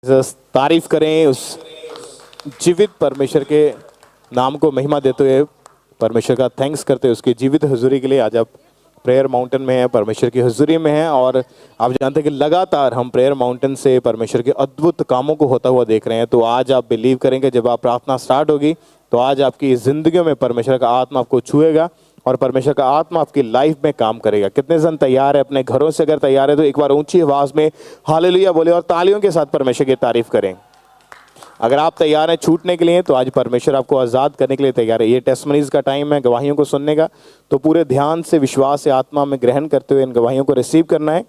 तारीफ करें उस जीवित परमेश्वर के नाम को महिमा देते हुए, परमेश्वर का थैंक्स करते हुए उसकी जीवित हुजूरी के लिए। आज आप प्रेयर माउंटेन में हैं, परमेश्वर की हुजूरी में हैं, और आप जानते हैं कि लगातार हम प्रेयर माउंटेन से परमेश्वर के अद्भुत कामों को होता हुआ देख रहे हैं। तो आज आप बिलीव करेंगे, जब आप प्रार्थना स्टार्ट होगी तो आज आपकी ज़िंदगी में परमेश्वर का आत्मा आपको छुएगा और परमेश्वर का आत्मा आपकी लाइफ में काम करेगा। कितने जन तैयार है? अपने घरों से अगर तैयार है तो एक बार ऊंची आवाज में हालेलुया बोले और तालियों के साथ परमेश्वर की तारीफ करें। अगर आप तैयार हैं छूटने के लिए तो आज परमेश्वर आपको आज़ाद करने के लिए तैयार है। ये टेस्टमनीज का टाइम है, गवाहियों को सुनने का, तो पूरे ध्यान से विश्वास से आत्मा में ग्रहण करते हुए इन गवाहियों को रिसीव करना है,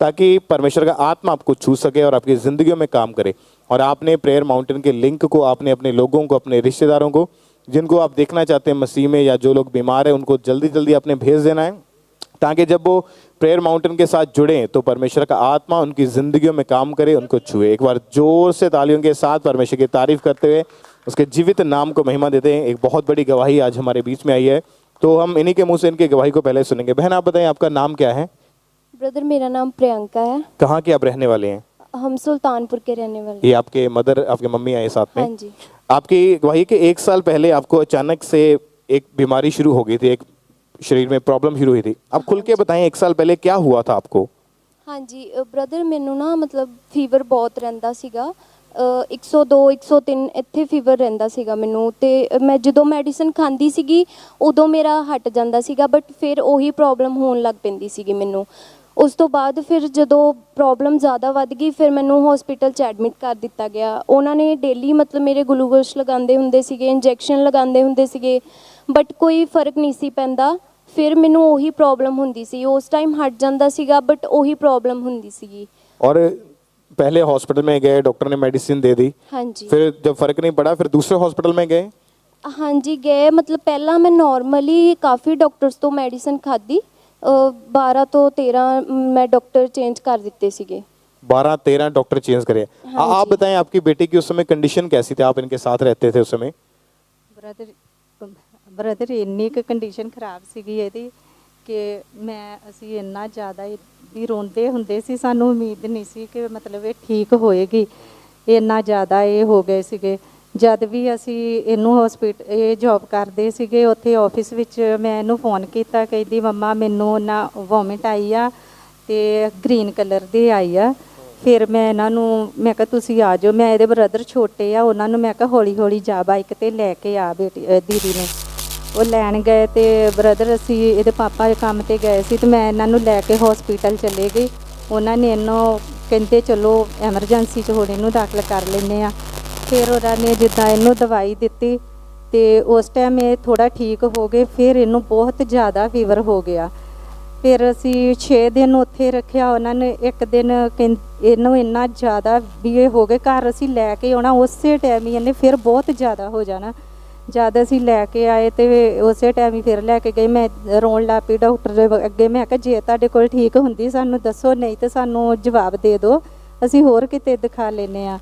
ताकि परमेश्वर का आत्मा आपको छू सके और आपकी ज़िंदगियों में काम करे। और आपने प्रेयर माउंटेन के लिंक को आपने अपने लोगों को, अपने रिश्तेदारों को, जिनको आप देखना चाहते हैं मसीह में, या जो लोग बीमार हैं, उनको जल्दी जल्दी आपने भेज देना है, ताकि जब वो प्रेयर माउंटेन के साथ जुड़ें तो परमेश्वर का आत्मा उनकी ज़िंदगियों में काम करे, उनको छुए। एक बार जोर से तालियों के साथ परमेश्वर की तारीफ करते हुए उसके जीवित नाम को महिमा देते हैं। एक बहुत बड़ी गवाही आज हमारे बीच में आई है, तो हम इन्हीं के मुंह से इनकी गवाही को पहले सुनेंगे। बहन आप बताएं, आपका नाम क्या है? ब्रदर मेरा नाम प्रियंका है। कहाँ के आप रहने वाले हैं? हम सुल्तानपुर के रहने वाले। ये आपके मदर, आपके मम्मी आए साथ में? हाँ जी। आपकी गवाही के 1 साल पहले आपको अचानक से एक बीमारी शुरू हो गई थी, एक शरीर में प्रॉब्लम शुरू हुई थी। आप खुल के बताएं 1 साल पहले क्या हुआ था आपको? हाँ जी ब्रदर, मैनू ना मतलब फीवर बहुत रहंदा सीगा, 102 103 ਇੱਥੇ ਫੀਵਰ ਰਹਿੰਦਾ ਸੀਗਾ ਮੈਨੂੰ, ਤੇ ਮੈਂ ਜਦੋਂ ਮੈਡੀਸਨ ਖਾਂਦੀ ਸੀਗੀ ਉਦੋਂ ਮੇਰਾ ਹਟ ਜਾਂਦਾ ਸੀਗਾ, ਬਟ ਫਿਰ ਉਹੀ ਪ੍ਰੋਬਲਮ ਹੋਣ ਲੱਗ ਪੈਂਦੀ ਸੀਗੀ ਮੈਨੂੰ। ਉਸ ਤੋਂ ਬਾਅਦ ਫਿਰ ਜਦੋਂ ਪ੍ਰੋਬਲਮ ਜ਼ਿਆਦਾ ਵੱਧ ਗਈ ਫਿਰ ਮੈਨੂੰ ਹਸਪੀਟਲ 'ਚ ਐਡਮਿਟ ਕਰ ਦਿੱਤਾ ਗਿਆ। ਉਹਨਾਂ ਨੇ ਡੇਲੀ ਮਤਲਬ ਮੇਰੇ ਗਲੂਕੋਜ਼ ਲਗਾਉਂਦੇ ਹੁੰਦੇ ਸੀਗੇ, ਇੰਜੈਕਸ਼ਨ ਲਗਾਉਂਦੇ ਹੁੰਦੇ ਸੀਗੇ, ਬਟ ਕੋਈ ਫਰਕ ਨਹੀਂ ਸੀ ਪੈਂਦਾ। ਫਿਰ ਮੈਨੂੰ ਉਹੀ ਪ੍ਰੋਬਲਮ ਹੁੰਦੀ ਸੀ, ਉਸ ਟਾਈਮ ਹਟ ਜਾਂਦਾ ਸੀਗਾ ਬਟ ਉਹੀ ਪ੍ਰੋਬਲਮ ਹੁੰਦੀ ਸੀਗੀ। और पहले हॉस्पिटल में गए, डॉक्टर ने मेडिसिन दे दी, हाँ जी। फिर जब फर्क नहीं पड़ा फिर दूसरे हॉस्पिटल में गए? हाँ जी गए, मतलब पहला मैं नॉर्मली काफ़ी डॉक्टर्स तो मेडिसिन खाधी, 12 तो 13 मैं डॉक्टर चेंज कर दिते सीगे। 12-13 डॉक्टर चेंज करे। हाँ आप जी। बताएं आपकी बेटी की उस समय कंडीशन कैसी थी? आप इनके साथ रहते थे उस समय? ਬ੍ਰਦਰ ਇੰਨੀ ਕੁ ਕੰਡੀਸ਼ਨ ਖਰਾਬ ਸੀਗੀ ਇਹਦੀ ਕਿ ਅਸੀਂ ਇੰਨਾ ਜ਼ਿਆਦਾ ਵੀ ਰੋਂਦੇ ਹੁੰਦੇ ਸੀ, ਸਾਨੂੰ ਉਮੀਦ ਨਹੀਂ ਸੀ ਕਿ ਮਤਲਬ ਇਹ ਠੀਕ ਹੋਏਗੀ। ਇੰਨਾ ਜ਼ਿਆਦਾ ਇਹ ਹੋ ਗਏ ਸੀਗੇ। ਜਦ ਵੀ ਅਸੀਂ ਇਹਨੂੰ ਹਸਪੀਟਲ, ਇਹ ਜੌਬ ਕਰਦੇ ਸੀਗੇ ਉੱਥੇ ਆਫਿਸ ਵਿੱਚ, ਮੈਂ ਇਹਨੂੰ ਫੋਨ ਕੀਤਾ, ਕਹਿੰਦੀ ਮੰਮਾ ਮੈਨੂੰ ਨਾ ਵੋਮਿਟ ਆਈ ਆ ਅਤੇ ਗ੍ਰੀਨ ਕਲਰ ਦੀ ਆਈ ਆ। ਫਿਰ ਮੈਂ ਇਹਨਾਂ ਨੂੰ ਮੈਂ ਕਿਹਾ ਤੁਸੀਂ ਆ ਜਾਓ, ਮੈਂ ਇਹਦੇ ਬ੍ਰਦਰ ਛੋਟੇ ਆ, ਉਹਨਾਂ ਨੂੰ ਮੈਂ ਕਿਹਾ ਹੌਲੀ ਹੌਲੀ ਜਾ ਬਾਈਕ 'ਤੇ ਲੈ ਕੇ ਆ ਬੇਟੀ ਦੀਦੀ ਨੂੰ। ਉਹ ਲੈਣ ਗਏ ਅਤੇ ਬ੍ਰਦਰ ਅਸੀਂ ਇਹਦੇ ਪਾਪਾ ਕੰਮ 'ਤੇ ਗਏ ਸੀ ਅਤੇ ਮੈਂ ਇਹਨਾਂ ਨੂੰ ਲੈ ਕੇ ਹੌਸਪੀਟਲ ਚਲੇ ਗਈ। ਉਹਨਾਂ ਨੇ ਇਹਨੂੰ ਕਹਿੰਦੇ ਚਲੋ ਐਮਰਜੈਂਸੀ 'ਚ ਹੁਣ ਇਹਨੂੰ ਦਾਖਲ ਕਰ ਲੈਂਦੇ ਆ। ਫਿਰ ਉਹਨਾਂ ਨੇ ਜਿੱਦਾਂ ਇਹਨੂੰ ਦਵਾਈ ਦਿੱਤੀ ਅਤੇ ਉਸ ਟਾਈਮ ਇਹ ਥੋੜ੍ਹਾ ਠੀਕ ਹੋ ਗਏ। ਫਿਰ ਇਹਨੂੰ ਬਹੁਤ ਜ਼ਿਆਦਾ ਫੀਵਰ ਹੋ ਗਿਆ। ਫਿਰ ਅਸੀਂ 6 ਦਿਨ ਉੱਥੇ ਰੱਖਿਆ। ਉਹਨਾਂ ਨੇ ਇੱਕ ਦਿਨ ਇਹਨੂੰ ਇੰਨਾ ਜ਼ਿਆਦਾ ਵੀ ਇਹ ਹੋ ਗਏ, ਘਰ ਅਸੀਂ ਲੈ ਕੇ ਆਉਣਾ ਉਸੇ ਟਾਈਮ ਹੀ ਇਹਨੇ ਫਿਰ ਬਹੁਤ ਜ਼ਿਆਦਾ ਹੋ ਜਾਣਾ। ਜਦ ਅਸੀਂ ਲੈ ਕੇ ਆਏ ਅਤੇ ਉਸੇ ਟਾਈਮ ਹੀ ਫਿਰ ਲੈ ਕੇ ਗਏ। ਮੈਂ ਰੋਣ ਲੱਗ ਪਈ ਡਾਕਟਰ ਦੇ ਅੱਗੇ। ਮੈਂ ਕਿਹਾ ਜੇ ਤੁਹਾਡੇ ਕੋਲ ਠੀਕ ਹੁੰਦੀ ਸਾਨੂੰ ਦੱਸੋ, ਨਹੀਂ ਤਾਂ ਸਾਨੂੰ ਜਵਾਬ ਦੇ ਦਿਓ, ਅਸੀਂ ਹੋਰ ਕਿਤੇ ਦਿਖਾ ਲੈਂਦੇ ਹਾਂ।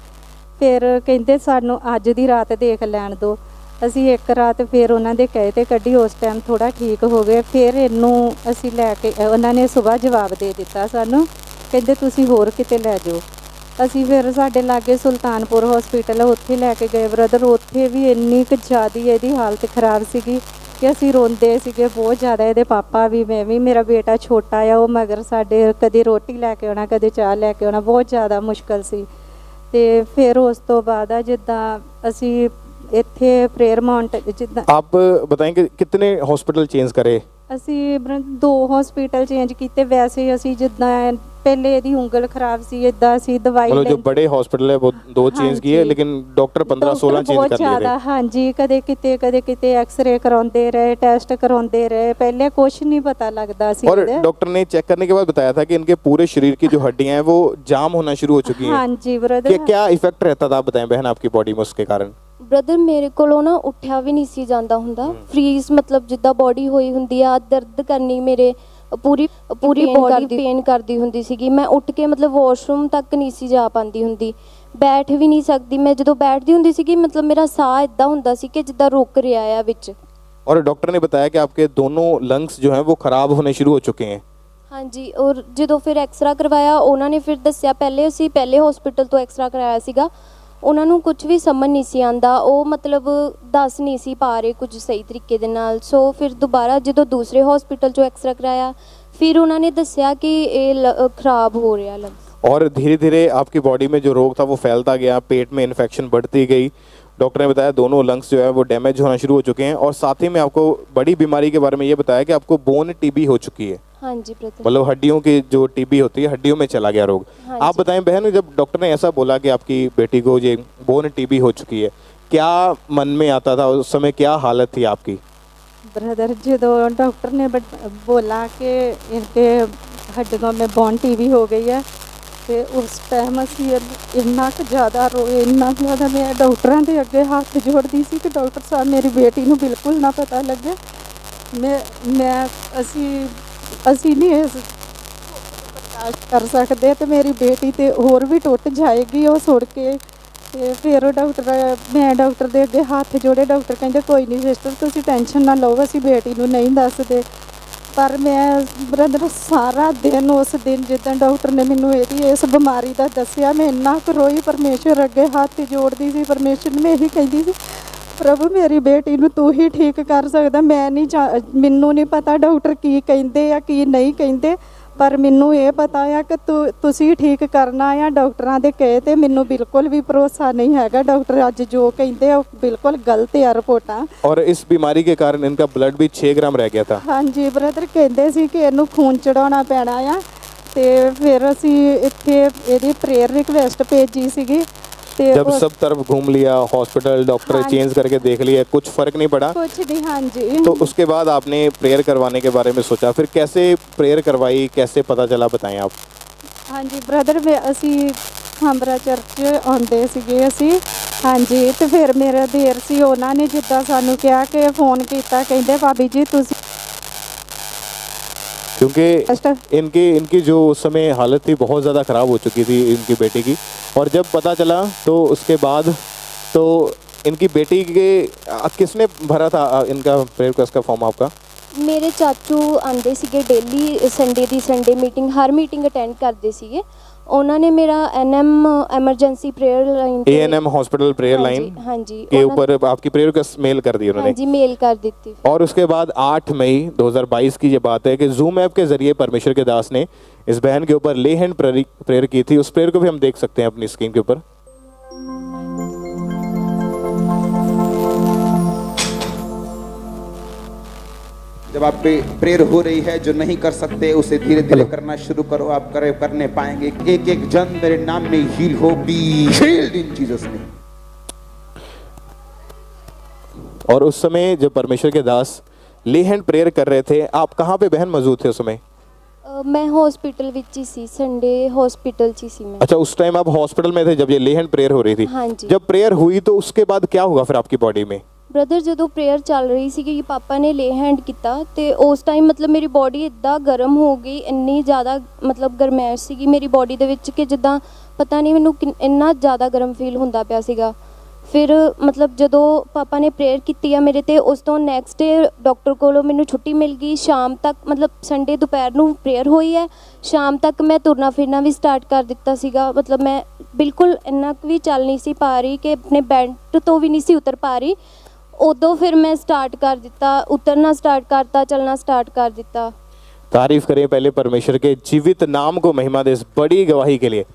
ਫਿਰ ਕਹਿੰਦੇ ਸਾਨੂੰ ਅੱਜ ਦੀ ਰਾਤ ਦੇਖ ਲੈਣ ਦਿਓ। ਅਸੀਂ ਇੱਕ ਰਾਤ ਫਿਰ ਉਹਨਾਂ ਦੇ ਕਹੇ 'ਤੇ ਕੱਢੀ, ਉਸ ਟਾਈਮ ਥੋੜ੍ਹਾ ਠੀਕ ਹੋ ਗਏ। ਫਿਰ ਇਹਨੂੰ ਅਸੀਂ ਲੈ ਕੇ, ਉਹਨਾਂ ਨੇ ਸੁਬਾਹ ਜਵਾਬ ਦੇ ਦਿੱਤਾ ਸਾਨੂੰ, ਕਹਿੰਦੇ ਤੁਸੀਂ ਹੋਰ ਕਿਤੇ ਲੈ ਜਾਓ। ਅਸੀਂ ਫਿਰ ਸਾਡੇ ਲਾਗੇ ਸੁਲਤਾਨਪੁਰ ਹਸਪੀਟਲ ਹੈ, ਉੱਥੇ ਲੈ ਕੇ ਗਏ ਬ੍ਰਦਰ। ਉੱਥੇ ਵੀ ਇੰਨੀ ਕੁ ਜ਼ਿਆਦਾ ਇਹਦੀ ਹਾਲਤ ਖਰਾਬ ਸੀਗੀ ਕਿ ਅਸੀਂ ਰੋਂਦੇ ਸੀਗੇ ਬਹੁਤ ਜ਼ਿਆਦਾ। ਇਹਦੇ ਪਾਪਾ ਵੀ, ਮੈਂ ਵੀ, ਮੇਰਾ ਬੇਟਾ ਛੋਟਾ ਆ, ਉਹ ਮਗਰ ਸਾਡੇ ਕਦੇ ਰੋਟੀ ਲੈ ਕੇ ਆਉਣਾ, ਕਦੇ ਚਾਹ ਲੈ ਕੇ ਆਉਣਾ, ਬਹੁਤ ਜ਼ਿਆਦਾ ਮੁਸ਼ਕਲ ਸੀ। ਅਤੇ ਫਿਰ ਉਸ ਤੋਂ ਬਾਅਦ ਆ ਜਿੱਦਾਂ ਅਸੀਂ ਇੱਥੇ ਪ੍ਰੇਅਰ ਮਾਊਂਟਨ ਜਿੱਦਾਂ। आप बताएंगे कितने हॉस्पिटल चेंज करे? ਅਸੀਂ 2 ਹਸਪੀਟਲ ਚੇਂਜ ਕੀਤੇ। ਵੈਸੇ ਅਸੀਂ ਜਿੱਦਾਂ ਪਹਿਲੇ ਇਹਦੀ ਉਂਗਲ ਖਰਾਬ ਸੀ, ਇੱਦਾਂ ਅਸੀਂ ਦਵਾਈ मतलब जो बड़े हॉस्पिटल है वो 2 चेंज हाँ किए, जी। लेकिन डॉक्टर 15-16 चेंज ਬਹੁਤ कर लिए ਜ਼ਿਆਦਾ। थे। ਹਾਂਜੀ, ਕਦੇ ਕਿਤੇ ਐਕਸਰੇ ਕਰਾਉਂਦੇ ਰਹੇ, ਟੈਸਟ ਕਰਾਉਂਦੇ ਰਹੇ, ਪਹਿਲੇ ਕੁਛ ਨਹੀਂ ਪਤਾ ਲੱਗਦਾ ਸੀ। और डॉक्टर ने चेक करने के बाद बताया था कि इनके पूरे शरीर की जो हड्डियां हैं वो जाम होना शुरू हो चुकी हैं। ਹਾਂਜੀ ਬ੍ਰਦਰ। क्या इफेक्ट रहता था, आप बताएं बहन, आपकी बॉडी में उसके कारण? ब्रदर मेरे कोलों ना उठा भी नहीं सी जाता हुंदा, फ्रीज मतलब जिद्दां बॉडी होई हुंदी आ, दर्द करनी मेरे पूरी बॉडी पेन करदी हुंदी सीगी। मैं उठ के मतलब वॉशरूम तक नहीं सी जा पाती हुंदी, बैठ भी नहीं सकती। मैं जदों बैठदी हुंदी सीगी मतलब मेरा साह इदां हुंदा सी कि जिद्दां रुक रिहा आ विच। और डॉक्टर ने बताया कि आपके दोनों लंग्स जो हैं वो खराब होने शुरू हो चुके हैं। ਹਾਂਜੀ, ਔਰ ਜਦੋਂ ਫਿਰ ਐਕਸਰਾ ਕਰਵਾਇਆ ਉਹਨਾਂ ਨੇ ਫਿਰ ਦੱਸਿਆ, ਪਹਿਲੇ ਅਸੀਂ ਪਹਿਲੇ ਹਸਪੀਟਲ ਤੋਂ ਐਕਸਰਾ ਕਰਾਇਆ ਸੀਗਾ, ਉਹਨਾਂ ਨੂੰ ਕੁਝ ਵੀ ਸਮਝ ਨਹੀਂ ਸੀ ਆਂਦਾ, ਉਹ ਮਤਲਬ ਦੱਸ ਨਹੀਂ ਸੀ ਪਾ ਰਹੇ ਕੁਝ ਸਹੀ ਤਰੀਕੇ ਦੇ ਨਾਲ। ਸੋ ਫਿਰ ਦੁਬਾਰਾ ਜਦੋਂ ਦੂਸਰੇ ਹਸਪੀਟਲ 'ਚੋਂ ਐਕਸਰਾ ਕਰਾਇਆ, फिर उन्होंने दसिया कि ये खराब हो रहा लंग्स। और धीरे धीरे आपकी बॉडी में जो रोग था वो फैलता गया, पेट में इन्फेक्शन बढ़ती गई। डॉक्टर ने बताया दोनों लंग्स जो है वो डैमेज होना शुरू हो चुके हैं, और साथ ही में आपको बड़ी बीमारी के बारे में ये बताया कि आपको बोन टीबी हो चुकी है। हाँ जी ब्रदर, मतलब हड्डियों की जो टीबी होती है, हड्डियों में चला गया रोग। हाँ आप जी। बताएं बहन, जब डॉक्टर ने ऐसा बोला कि आपकी बेटी को ये बोन टीबी हो चुकी है, क्या मन में आता था उस समय, क्या हालत थी आपकी? ब्रदर जो डॉक्टर ने बोला कि इनके हड्डियों में बोन टीबी हो गई है, तो उस टाइम असी इन्ना क ज़्यादा रोए, इन्ना ज़्यादा मैं डॉक्टरों के अगे हाथ जोड़ती सी कि डॉक्टर साहब मेरी बेटी को बिल्कुल ना पता लगे। मैं असी नहीं इस बर्दाश्त कर सकते, तो मेरी बेटी तो होर भी टुट जाएगी वो सुन के। ਤੇ ਫਿਰ ਮੈਂ ਡਾਕਟਰ ਦੇ ਅੱਗੇ ਹੱਥ ਜੋੜੇ, ਡਾਕਟਰ ਕਹਿੰਦੇ ਕੋਈ ਨਹੀਂ ਸਿਸਟਰ ਤੁਸੀਂ ਟੈਨਸ਼ਨ ਨਾ ਲਓ, ਅਸੀਂ ਬੇਟੀ ਨੂੰ ਨਹੀਂ ਦੱਸਦੇ। ਪਰ ਮੈਂ ਬ੍ਰਦਰ ਸਾਰਾ ਦਿਨ, ਉਸ ਦਿਨ ਜਿੱਦਾਂ ਡਾਕਟਰ ਨੇ ਮੈਨੂੰ ਇਸ ਬਿਮਾਰੀ ਦਾ ਦੱਸਿਆ, ਮੈਂ ਇੰਨਾ ਕੁ ਰੋਈ, ਪਰਮੇਸ਼ਰ ਅੱਗੇ ਹੱਥ ਜੋੜਦੀ ਸੀ, ਪਰਮੇਸ਼ਰ ਨੂੰ ਮੈਂ ਇਹੀ ਕਹਿੰਦੀ ਸੀ ਪ੍ਰਭੂ ਮੇਰੀ ਬੇਟੀ ਨੂੰ ਤੂੰ ਹੀ ਠੀਕ ਕਰ ਸਕਦਾ। ਮੈਨੂੰ ਨਹੀਂ ਪਤਾ ਡਾਕਟਰ ਕੀ ਕਹਿੰਦੇ ਆ ਕੀ ਨਹੀਂ ਕਹਿੰਦੇ, पर मैनू ये पता है कि तुसी ठीक करना है। डॉक्टरां दे कहे ते मैनू बिल्कुल भी भरोसा नहीं हैगा, डॉक्टर अज जो कहते हैं बिल्कुल गलत है रिपोर्टां। और इस बीमारी के कारण इनका ब्लड भी 6 ग्राम रह गया था। हाँ जी ब्रदर, कहते सी कि इनू खून चढ़ाना पैना है, तो फिर असी इत्थे इहदी प्रेयर रिक्वेस्ट भेजी सीगी। जब सब तरफ घूम लिया, हॉस्पिटल डॉक्टर हाँ चेंज करके देख लिया, कुछ फर्क नहीं पड़ा, कुछ नहीं। हाँ जी, तो उसके बाद आपने प्रेयर करवाने के बारे में सोचा, फिर कैसे प्रेयर करवाई, कैसे पता चला, बताएं आप। हाँ जी ब्रदर, असी हांबरा चर्च आउंदे सीगे असी। हाँ जी, तो फिर मेरा देर सी, उन्होंने जिद्दां सानू कहा कि फोन किया, कहंदे भाभी जी तुसी, क्योंकि इनकी जो उस समय हालत थी बहुत ज़्यादा ख़राब हो चुकी थी इनकी बेटी की। और जब पता चला तो उसके बाद तो इनकी बेटी के किसने भरा था इनका प्रेयर रिक्वेस्ट का फॉर्म आपका? मेरे चाचू आंदे सीगे डेली, संडे दी संडे मीटिंग, हर मीटिंग अटेंड करते सीगे। उन्होंने मेरा NM emergency prayer line, ANM hospital prayer line हाँ जी के ऊपर आपकी प्रेयर रिक्वेस्ट मेल कर दी उन्होंने। हाँ जी, मेल कर दी थी। और उसके बाद 8 मई 2022 की ये बात है कि जूम ऐप के जरिए परमेश्वर के दास ने इस बहन के ऊपर ले हैंड प्रेयर की थी। उस प्रेयर को भी हम देख सकते हैं अपनी स्क्रीन के ऊपर। जब आप पे प्रेयर हो रही है, जो नहीं कर सकते उसे धीरे धीरे करना शुरू करो, आप करने पाएंगे। एक एक जन मेरे नाम में हील हो, be healed in Jesus name. और उस समय जब परमेश्वर के दास ले हैंड प्रेयर कर रहे थे, आप कहाँ पे बहन मौजूद थे उस समय? मैं हॉस्पिटल विच ही सी, संडे हॉस्पिटल ची सी मैं। अच्छा, उस टाइम आप हॉस्पिटल में थे जब ये ले हैंड प्रेयर हो रही थी? हाँ जी। जब प्रेयर हुई तो उसके बाद क्या हुआ फिर आपकी बॉडी में? ब्रदर जो प्रेयर चल रही सी कि पापा ने ले हैंड किया, तो उस टाइम मतलब मेरी बॉडी इदा गर्म हो गई, इन्नी ज़्यादा मतलब गरमैश सी मेरी बॉडी दे विच कि जिद्दां पता नहीं मैनू इन्ना ज़्यादा गर्म फील होंदा पिया सीगा। फिर मतलब जो पापा ने प्रेयर की है मेरे ते, उस तो नैक्सट डे डॉक्टर को मैनू छुट्टी मिल गई। शाम तक मतलब संडे दोपहर नूं प्रेयर हुई है, शाम तक मैं तुरना फिरना भी स्टार्ट कर दिता सीगा। मतलब मैं बिल्कुल इन्ना भी चल नहीं सी पा रही कि अपने बेड तो भी नहीं सी उतर पा रही। उदों फिर मैं स्टार्ट कर दिता, उतरना स्टार्ट करता, चलना स्टार्ट कर दिता। तारीफ करें पहले परमेश्वर के जीवित नाम को महिमा दे इस बड़ी गवाही के लिए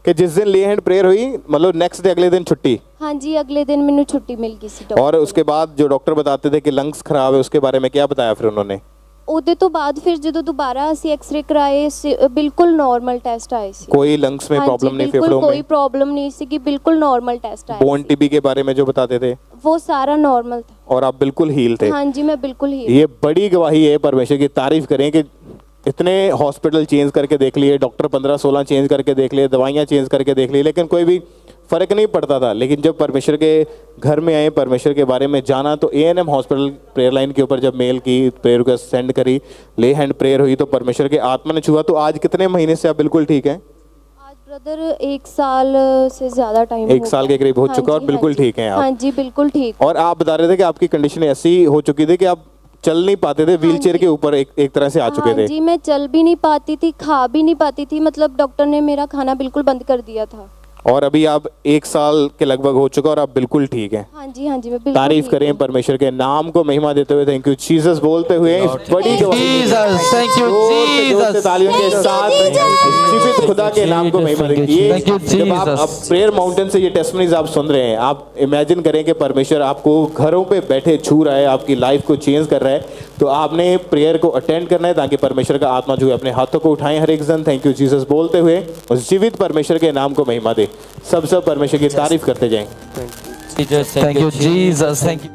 कि जिस दिन ले हैंड प्रेयर हुई, मतलब नेक्स्ट डे अगले दिन छुट्टी। हाँ जी, अगले दिन मैनू छुट्टी मिल गई सी। और उसके बाद जो डॉक्टर बताते थे कि लंग्स खराब है, उसके बारे में क्या बताया फिर उन्होंने? ਉਹਦੇ ਤੋਂ ਬਾਅਦ ਫਿਰ ਜਦੋਂ ਦੁਬਾਰਾ ਅਸੀਂ ਐਕਸ-ਰੇ ਕਰਾਏ, ਬਿਲਕੁਲ ਨਾਰਮਲ ਟੈਸਟ ਆਏ ਸੀ। कोई लंग्स में प्रॉब्लम नहीं, फेफड़ों में कोई प्रॉब्लम नहीं सी कि बिल्कुल नॉर्मल टेस्ट आए। बोन टीबी के बारे में जो बताते थे वो सारा नॉर्मल था। और आप बिल्कुल हील थे। हाँ जी, मैं बिल्कुल हील। ये बड़ी गवाही है, परमेश्वर की तारीफ करें कि इतने हॉस्पिटल चेंज करके देख लिए, डॉक्टर 15-16 चेंज करके देख लिए, दवाइयाँ चेंज करके देख ली, लेकिन कोई भी फ़र्क नहीं पड़ता था। लेकिन जब परमेश्वर के घर में आए, परमेश्वर के बारे में जाना, तो एएनएम हॉस्पिटल प्रेयर लाइन के ऊपर जब मेल की, प्रेयर को सेंड करी, ले हैंड प्रेयर हुई, तो परमेश्वर के आत्मा ने छुआ। तो आज कितने महीने से आप बिल्कुल ठीक हैं? आज ब्रदर 1 साल से ज़्यादा टाइम, 1 साल के करीब हो चुका और बिल्कुल ठीक हैं आप? हाँ जी, बिल्कुल ठीक। और आप बता रहे थे कि आपकी कंडीशन ऐसी हो चुकी थी कि आप चल नहीं पाते थे, व्हीलचेयर के ऊपर एक तरह से आ चुके हाँ थे। जी, मैं चल भी नहीं पाती थी, खा भी नहीं पाती थी, मतलब डॉक्टर ने मेरा खाना बिल्कुल बंद कर दिया था। और अभी आप 1 साल के लगभग हो चुका और आप बिल्कुल ठीक हैं। हाँ जी, हाँ जी, मैं बिल्कुल तारीफ ठीक करें हूँ। परमेश्वर के नाम को महिमा देते हुए थैंक यू जीसस बोलते हुए इस बड़ी Jesus, thank you, जोर से Jesus. तालियों के साथ जीवित खुदा के नाम को महिमा दें। Thank you, ये जब आप Jesus. अब प्रेयर माउंटेन से ये टेस्टमनीज आप सुन रहे हैं, आप इमेजिन करें कि परमेश्वर आपको घरों पे बैठे छू रहा है, आपकी लाइफ को चेंज कर रहा है, तो आपने प्रेयर को अटेंड करना है ताकि परमेश्वर का आत्मा जो है अपने हाथों को उठाएं हर एक जन। थैंक यू जीसस बोलते हुए उस जीवित परमेश्वर के नाम को महिमा दे। सब परमेश्वर की तारीफ करते जाएं। Thank you, Jesus. Thank you.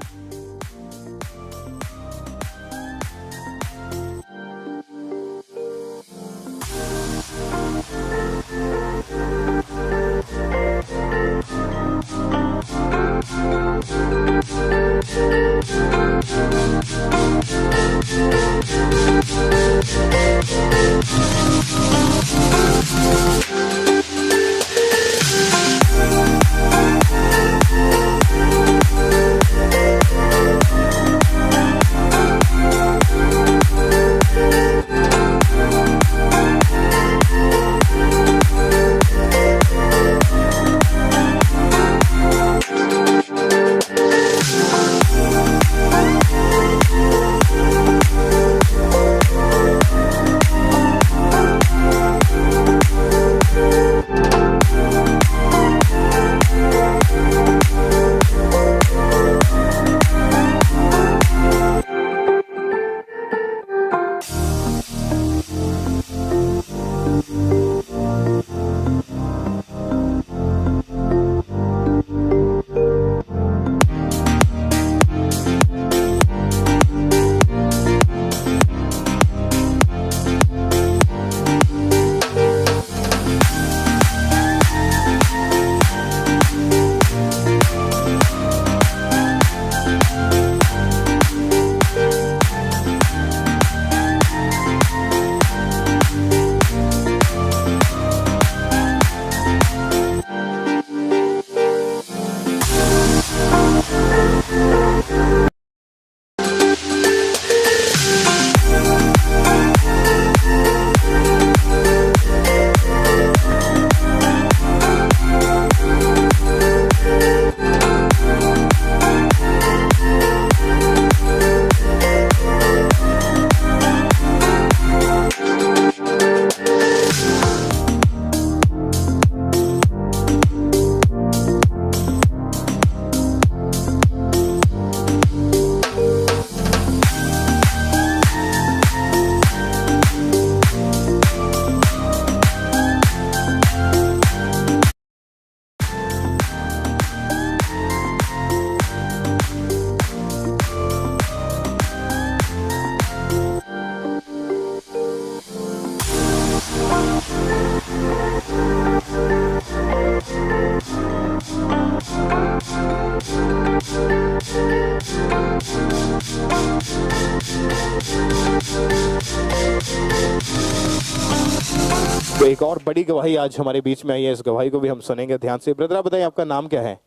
तो एक और बड़ी गवाही आज हमारे बीच में आई है, इस गवाही को भी हम सुनेंगे ध्यान से। ब्रदर आप बताइए आपका नाम क्या है?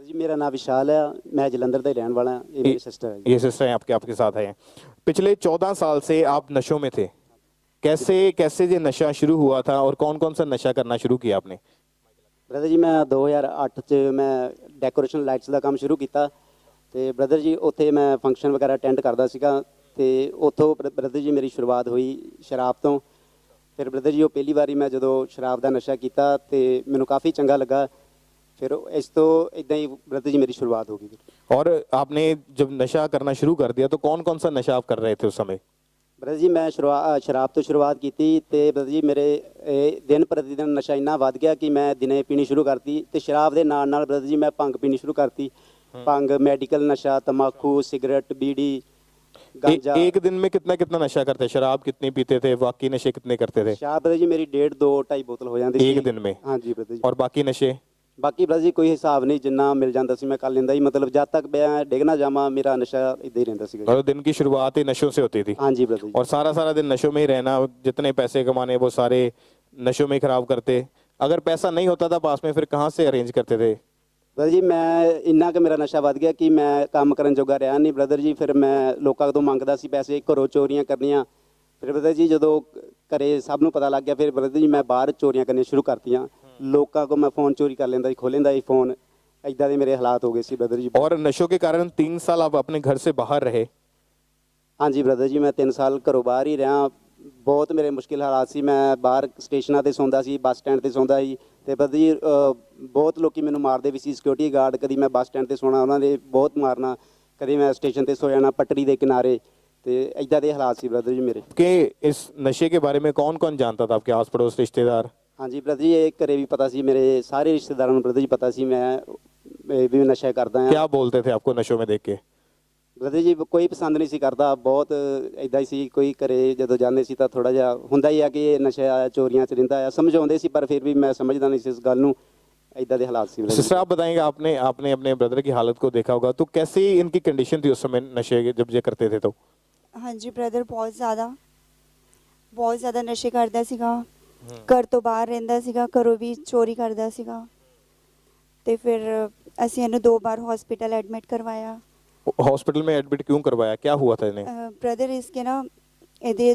जी मेरा नाम विशाल है, मैं जलंधर का ही रहने वाला। ये मेरी सिस्टर है जी। ये सिस्टर है आपके साथ है। पिछले 14 साल से आप नशों में थे, कैसे कैसे ये नशा शुरू हुआ था और कौन कौन सा नशा करना शुरू किया आपने? ब्रदर जी मैं 2008 ਚ मैं ਡੈਕੋਰੇਸ਼ਨ ਲਾਈਟਸ ਦਾ ਕੰਮ ਸ਼ੁਰੂ ਕੀਤਾ ਤੇ ਬ੍ਰਦਰ ਜੀ ਉੱਥੇ ਮੈਂ ਫੰਕਸ਼ਨ ਵਗੈਰਾ ਅਟੈਂਡ ਕਰਦਾ ਸੀਗਾ ਤੇ ਉੱਥੋਂ ਬ੍ਰਦਰ ਜੀ ਮੇਰੀ ਸ਼ੁਰੂਆਤ ਹੋਈ ਸ਼ਰਾਬ ਤੋਂ। ਫਿਰ ਬ੍ਰਦਰ ਜੀ ਉਹ ਪਹਿਲੀ ਵਾਰੀ ਮੈਂ ਜਦੋਂ ਸ਼ਰਾਬ ਦਾ ਨਸ਼ਾ ਕੀਤਾ ਤੇ ਮੈਨੂੰ ਕਾਫੀ ਚੰਗਾ ਲੱਗਾ। फिर इस तो इतना ही ब्रदर जी मेरी शुरुआत होगी। और आपने जब नशा करना शुरू कर दिया तो कौन कौन सा नशा आप कर रहे थे उस समय? ब्रदर जी मैं शराब तो शुरुआत की थी तो ब्रदर जी मेरे दिन प्रतिदिन नशा इन्ना वध गया कि मैं दिने पीनी शुरू करती तो शराब के नाल ब्रदर जी मैं भंग पीनी शुरू करती। भंग, मेडिकल नशा, तंबाकू, सिगरेट, बीड़ी, गांजा। एक दिन में कितना कितना नशा करते? शराब कितनी पीते थे? बाकी नशे कितने करते थे? शराब ब्रदर जी मेरी 1.5, 2, 2.5 बोतल हो जाती एक दिन में? हाँ जी ब्रदर जी। और बाकी नशे? बाकी ब्रदर जी कोई हिसाब नहीं, जिन्ना मिल जाता सी मैं कर लेंदा ही, मतलब जब तक मैं डिग ना जावां मेरा नशा इदा ही रहंदा सीगा। और दिन की शुरुआत ही नशों से होती थी? हाँ जी ब्रदर जी। और सारा सारा दिन नशों में ही रहना, जितने पैसे कमाने वो सारे नशों में ही खराब करते। अगर पैसा नहीं होता था पास में फिर कहाँ से अरेंज करते थे? ਬ੍ਰਦਰ ਜੀ ਮੈਂ ਇੰਨਾ ਕੁ ਮੇਰਾ ਨਸ਼ਾ ਵੱਧ ਗਿਆ ਕਿ ਮੈਂ ਕੰਮ ਕਰਨ ਜੋਗਾ ਰਿਹਾ ਨਹੀਂ ਬ੍ਰਦਰ ਜੀ। ਫਿਰ ਮੈਂ ਲੋਕਾਂ ਤੋਂ ਮੰਗਦਾ ਸੀ ਪੈਸੇ, ਘਰੋਂ ਚੋਰੀਆਂ ਕਰਨੀਆਂ। ਫਿਰ ਬ੍ਰਦਰ ਜੀ ਜਦੋਂ ਘਰੇ ਸਭ ਨੂੰ ਪਤਾ ਲੱਗ ਗਿਆ, ਫਿਰ ਬ੍ਰਦਰ ਜੀ ਮੈਂ ਬਾਹਰ ਚੋਰੀਆਂ ਕਰਨੀਆਂ ਸ਼ੁਰੂ ਕਰਤੀਆਂ। ਲੋਕਾਂ ਕੋਲ ਮੈਂ फ़ोन चोरी कर लेंदा ਸੀ, ਖੋਹ ਲੈਂਦਾ ਸੀ फ़ोन। इदा ਦੇ ਮੇਰੇ ਹਾਲਾत हो गए सी ब्रदर जी। और नशों के कारण 3 साल आप अपने घर से बाहर रहे। हाँ जी ब्रदर जी, मैं 3 साल घरों बाहर ही रहा। बहुत मेरे मुश्किल हालात सी। मैं बाहर स्टेशनों ते सौंदा सी, बस स्टैंड ते सौंदा ਸੀ। ਤੇ ब्रदर जी बहुत लोग ਮੈਨੂੰ ਮਾਰਦੇ ਵੀ ਸੀ। ਸਿਕਿਉਰਿਟੀ ਗਾਰਡ ਕਦੀ ਮੈਂ ਬੱਸ ਸਟੈਂਡ ਤੇ ਸੋਣਾ, ਉਹਨਾਂ ਨੇ ਬਹੁਤ ਮਾਰਨਾ। ਕਦੀ ਮੈਂ स्टेशन ਤੇ सो जाना पटड़ी के किनारे। तो इदा ਦੇ हालात सी ब्रदर जी मेरे। कि इस नशे के बारे में कौन कौन जानता था, आपके आस पड़ोस रिश्तेदार? हाँ जी ब्रदर जी, ये घरे भी पता सी, मेरे सारे रिश्तेदारों को ब्रदर जी पता सी मैं भी नशा करदा हां। क्या बोलते थे आपको नशों में देख के? ब्रदर जी कोई पसंद नहीं सी करता, बहुत इदा ही सी। कोई घरे जो जाते सी तो थोड़ा जिहा हुंदा ही आ कि नशा चोरियां च रहिंदा आ, समझाउंदे सी, पर फिर भी मैं समझदा नहीं सी इस गल नूं। इदा दे हालात सी। सिस्टर आप बताएंगे, आपने आपने अपने ब्रदर की हालत को देखा होगा, तो कैसी इनकी कंडीशन थी उस समय नशे के जब ये करते थे? तो हाँ जी ब्रदर, बहुत ज़्यादा नशे करदा सीगा। घर तो बाहर रहिंदा सीगा, घरों भी चोरी करदा सीगा। ते फिर ਅਸੀਂ ਇਹਨੂੰ 2 बार हॉस्पिटल एडमिट करवाया। हॉस्पिटल में एडमिट क्यों करवाया, क्या हुआ था इन्हें? ब्रदर इसके ना ਇਹਦੇ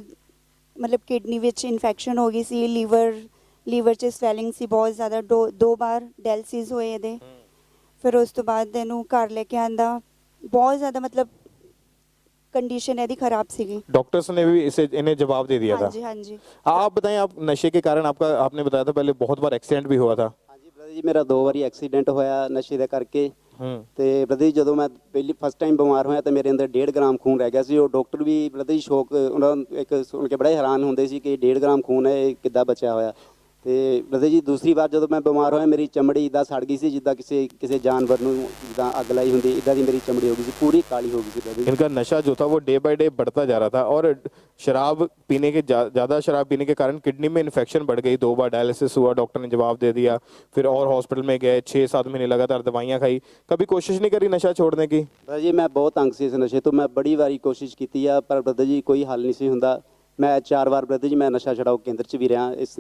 मतलब किडनी ਵਿੱਚ इन्फेक्शन हो गई सी, ਲੀਵਰ 'ਚ ਸਵੈਲਿੰਗ ਸੀ ਬਹੁਤ ਜ਼ਿਆਦਾ। 2 बार ਡਾਇਲਿਸਿਸ ਹੋਏ ਇਹਦੇ। ਫਿਰ ਉਸ ਤੋਂ ਬਾਅਦ ਇਹਨੂੰ ਘਰ ਲੈ ਕੇ ਆਂਦਾ। बहुत ज़्यादा मतलब कंडीशन यदि खराब सीगी। डॉक्टर्स ने भी इन्हें जवाब दे दिया था। हाँ जी, हाँ जी। आप बताएं, आप नशे के कारण आपने बताया था पहले बहुत बार एक्सीडेंट भी हुआ था। हाँ जी ब्रदर जी, मेरा 2 बारी एक्सीडेंट होया नशे दे करके। ਤੇ ਬ੍ਰਦਰ ਜੀ ਜਦੋਂ ਮੈਂ ਪਹਿਲੀ ਫਸਟ ਟਾਈਮ ਬਿਮਾਰ ਹੋਇਆ ਤਾਂ ਮੇਰੇ ਅੰਦਰ 1.5 ਗ੍ਰਾਮ ਖੂਨ ਰਹਿ ਗਿਆ ਸੀ। ਉਹ ਡਾਕਟਰ ਵੀ ਬ੍ਰਦਰ ਜੀ ਸ਼ੌਕ, ਉਹਨਾਂ ਨੂੰ ਇੱਕ ਸੁਣ ਕੇ ਬੜਾ ਹੀ ਹੈਰਾਨ ਹੁੰਦੇ ਸੀ ਕਿ 1.5 ਗ੍ਰਾਮ ਖੂਨ ਹੈ, ਇਹ ਕਿੱਦਾਂ ਬਚਿਆ ਹੋਇਆ। ਤੇ ਬ੍ਰਦਰ ਜੀ ਦੂਸਰੀ ਵਾਰ ਜਦੋਂ ਮੈਂ ਬਿਮਾਰ ਹੋਇਆ, ਮੇਰੀ ਚਮੜੀ ਇੱਦਾਂ ਸੜ ਗਈ ਸੀ ਜਿੱਦਾਂ ਕਿਸੇ ਜਾਨਵਰ ਨੂੰ ਜਿੱਦਾਂ ਅੱਗ ਲਾਈ ਹੁੰਦੀ, ਇੱਦਾਂ ਦੀ ਮੇਰੀ ਚਮੜੀ ਹੋ ਗਈ ਸੀ, ਪੂਰੀ ਕਾਲੀ हो गई थी ब्रदर जी। इनका नशा जो था वो डे बाय डे बढ़ता जा रहा था, और शराब पीने के ज़्यादा शराब पीने के कारण किडनी में इन्फेक्शन बढ़ गई। 2 बार डायलिसिस हुआ, डॉक्टर ने जवाब दे दिया। फिर और हॉस्पिटल में गए, 6-7 महीने लगातार दवाइयाँ खाई। कभी कोशिश नहीं करी नशा छोड़ने की? ब्रदर जी मैं बहुत तंग सी इस नशे तो। मैं बड़ी बारी कोशिश की है, पर ब्रदर जी कोई हल नहीं सी हुंदा। मैं 4 बार ब्रदर जी मैं नशा छुड़ाऊ केंद्र च भी रहा, इस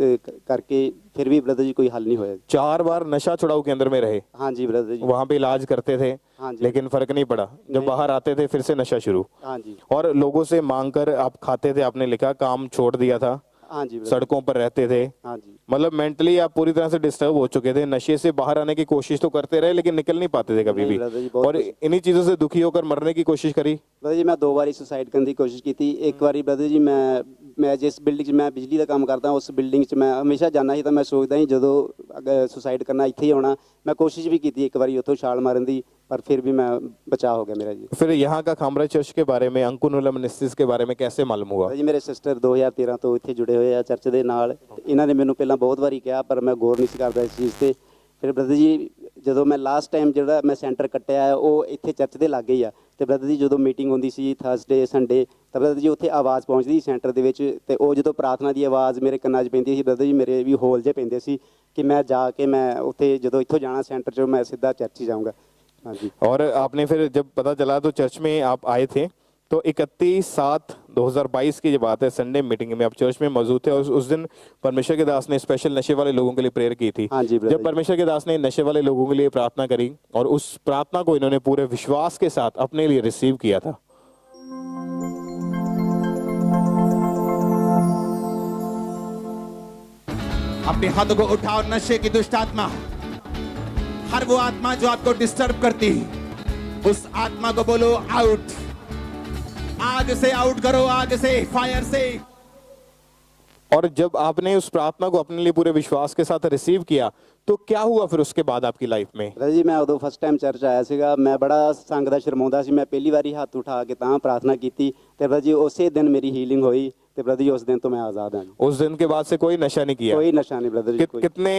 करके फिर भी ब्रदर जी कोई हल नहीं होया। 4 बार नशा छुड़ाऊ केंद्र में रहे? हाँ जी ब्रदर जी। वहाँ पे इलाज करते थे? हाँ जी। लेकिन फर्क नहीं पड़ा। जब बाहर आते थे फिर से नशा शुरू? हाँ जी। और लोगों से मांग कर आप खाते थे, आपने लिखा, काम छोड़ दिया था, हाँ जी। सड़कों पर रहते थे। हाँ जी। मतलब मेंटली आप पूरी तरह से डिस्टर्ब हो चुके थे। नशे से बाहर आने की कोशिश तो करते रहे लेकिन निकल नहीं पाते थे कभी नहीं भी। ब्रदर जी, बहुत और इन्हीं चीज़ों से दुखी होकर मरने की कोशिश करी? ब्रदर जी मैं 2 बारी सुसाइड करने की कोशिश की थी। एक बारी ब्रदर जी मैं जिस बिल्डिंग मैं बिजली का काम करता उस बिल्डिंग मैं हमेशा जाना ही, तो मैं सोचता ही जो अगर सुसाइड करना इत्थे ही होना। मैं कोशिश भी की थी एक बारी उतों छाल मारन दी, पर फिर भी मैं बचाव हो गया मेरा जी। फिर यहाँ का खामरा चर्च के बारे में, अंकुर मिनिस्ट्रीज के बारे में कैसे मालूम हुआ? जी मेरे सिस्टर 2013 ਤੋਂ ਇੱਥੇ ਜੁੜੇ ਹੋਏ ਆ ਚਰਚ ਦੇ ਨਾਲ। ਇਹਨਾਂ ਨੇ ਮੈਨੂੰ ਪਹਿਲਾਂ ਬਹੁਤ ਵਾਰੀ ਕਿਹਾ, ਪਰ ਮੈਂ ਗੌਰ ਨਹੀਂ ਸੀ ਕਰਦਾ ਇਸ ਚੀਜ਼ ਤੇ। ਫਿਰ ਬ੍ਰਦਰ ਜੀ ਜਦੋਂ ਮੈਂ ਲਾਸਟ ਟਾਈਮ ਜਿਹੜਾ ਮੈਂ ਸੈਂਟਰ ਕੱਟਿਆ ਹੈ ਉਹ ਇੱਥੇ ਚਰਚ ਦੇ ਲਾਗੇ ਹੀ ਆ। ਤੇ ਬ੍ਰਦਰ ਜੀ ਜਦੋਂ ਮੀਟਿੰਗ ਹੁੰਦੀ ਸੀ ਥਰਸਡੇ ਸੰਡੇ, ਤਾਂ ਬ੍ਰਦਰ ਜੀ ਉੱਥੇ ਆਵਾਜ਼ ਪਹੁੰਚਦੀ ਸੀ ਸੈਂਟਰ ਦੇ ਵਿੱਚ। ਤੇ ਉਹ ਜਦੋਂ ਪ੍ਰਾਰਥਨਾ ਦੀ ਆਵਾਜ਼ ਮੇਰੇ ਕੰਨਾਂ 'ਚ ਪੈਂਦੀ ਸੀ ਬ੍ਰਦਰ ਜੀ, ਮੇਰੇ ਵੀ ਹੋਲ ਜਿਹੇ ਪੈਂਦੇ ਸੀ ਕਿ ਮੈਂ ਜਾ ਕੇ मैं ਉੱਥੇ ਜਦੋਂ ਇੱਥੋਂ ਜਾਣਾ ਸੈਂਟਰ 'ਚੋਂ मैं सीधा चर्च ही जाऊँगा। हाँ जी। और आपने फिर जब पता चला तो चर्च में आप आए थे, तो 31/7/2022 की ये बात है, संडे मीटिंग में आप चर्च में मौजूद थे। और उस दिन परमेश्वर के दास ने स्पेशल नशे वाले लोगों के लिए प्रेयर की थी। हाँ जी ब्रदर जब परमेश्वर के दास ने नशे वाले लोगों के लिए प्रार्थना करी और उस प्रार्थना को इन्होंने पूरे विश्वास के साथ अपने लिए रिसीव किया था। अपने हाथों को उठाओ। नशे की दुष्ट आत्मा, हर वो आत्मा जो आपको डिस्टर्ब करती, उस आत्मा को बोलो आउट। आग से आउट करो, आग से, फायर से। और जब आपने उस प्रार्थना को अपने लिए पूरे विश्वास के साथ रिसीव किया तो क्या हुआ फिर उसके बाद आपकी लाइफ में? ਬ੍ਰਦਰ ਜੀ ਮੈਂ ਉਦੋਂ ਫਸਟ ਟਾਈਮ ਚਰਚ ਆਇਆ ਸੀਗਾ। ਮੈਂ ਬੜਾ ਸੰਗ ਦਾ ਸ਼ਰਮਾਉਂਦਾ ਸੀ। ਮੈਂ ਪਹਿਲੀ ਵਾਰੀ ਹੱਥ ਉਠਾ ਕੇ ਤਾਂ ਪ੍ਰਾर्थना ਕੀਤੀ ਤੇ ਬ੍ਰਦਰ ਜੀ ਉਸੇ ਦਿਨ ਮੇਰੀ ਹੀਲਿੰਗ ਹੋਈ ਤੇ ਬ੍ਰਦਰ ਜੀ ਉਸ ਦਿਨ ਤੋਂ मैं आज़ाद ਹਾਂ। उस दिन के बाद से कोई नशा नहीं किया? कोई नशा नहीं ब्रदर जी। कितने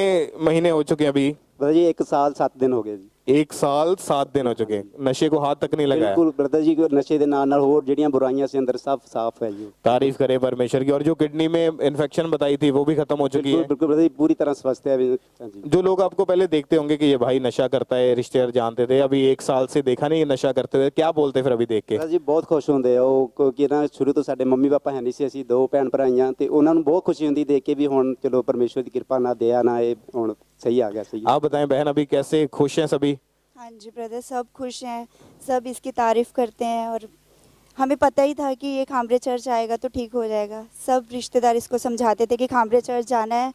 महीने हो चुके हैं अभी? ब्रदर जी 1 साल 7 दिन हो गए जी। 1 साल 7 दिन हो चुके हैं, नशे को हाथ तक नहीं लगाया? बिल्कुल ब्रदर जी, नशे ਦੇ ਨਾਲ ਹੋਰ ਜਿਹੜੀਆਂ बुराइयां से अंदर सब साफ है जी। तारीफ करे परमेश्वर की। और जो किडनी में इन्फेक्शन बताई थी वो भी खत्म हो चुकी है? बिल्कुल ब्रदर जी, पूरी तरह स्वस्थ है अभी। हाँ जी। जो लोग आपको पहले देखते होंगे कि ये भाई नशा करता है, रिश्तेदार जानते थे, अभी 1 साल से देखा नहीं ये नशा करते हुए, क्या बोलते फिर अभी देख के? ब्रदर जी बहुत खुश ਹੁੰਦੇ ਆ ਉਹ, ਕਿਉਂਕਿ ਨਾ ਸ਼ੁਰੂ ਤੋਂ ਸਾਡੇ ਮੰਮੀ ਪਾਪਾ ਹੈ ਨਹੀਂ ਸੀ, ਅਸੀਂ 2 ਭੈਣ ਭਰਾਈਆਂ, ਤੇ ਉਹਨਾਂ ਨੂੰ ਬਹੁਤ ਖੁਸ਼ੀ ਹੁੰਦੀ ਦੇਖ ਕੇ ਵੀ ਹੁਣ ਚਲੋ ਪਰਮੇਸ਼ਵਰ ਦੀ ਕਿਰਪਾ ਨਾਲ ਦਇਆ ਨਾਲ ਇਹ ਹੁਣ सही आ गया। सही। आप बताएं बहन, अभी कैसे खुश हैं सभी? हाँ जी ब्रदर, सब खुश हैं, सब इसकी तारीफ करते हैं और हमें पता ही था कि ये खामरे चर्च आएगा तो ठीक हो जाएगा। सब रिश्तेदार इसको समझाते थे कि खामरे चर्च जाना है,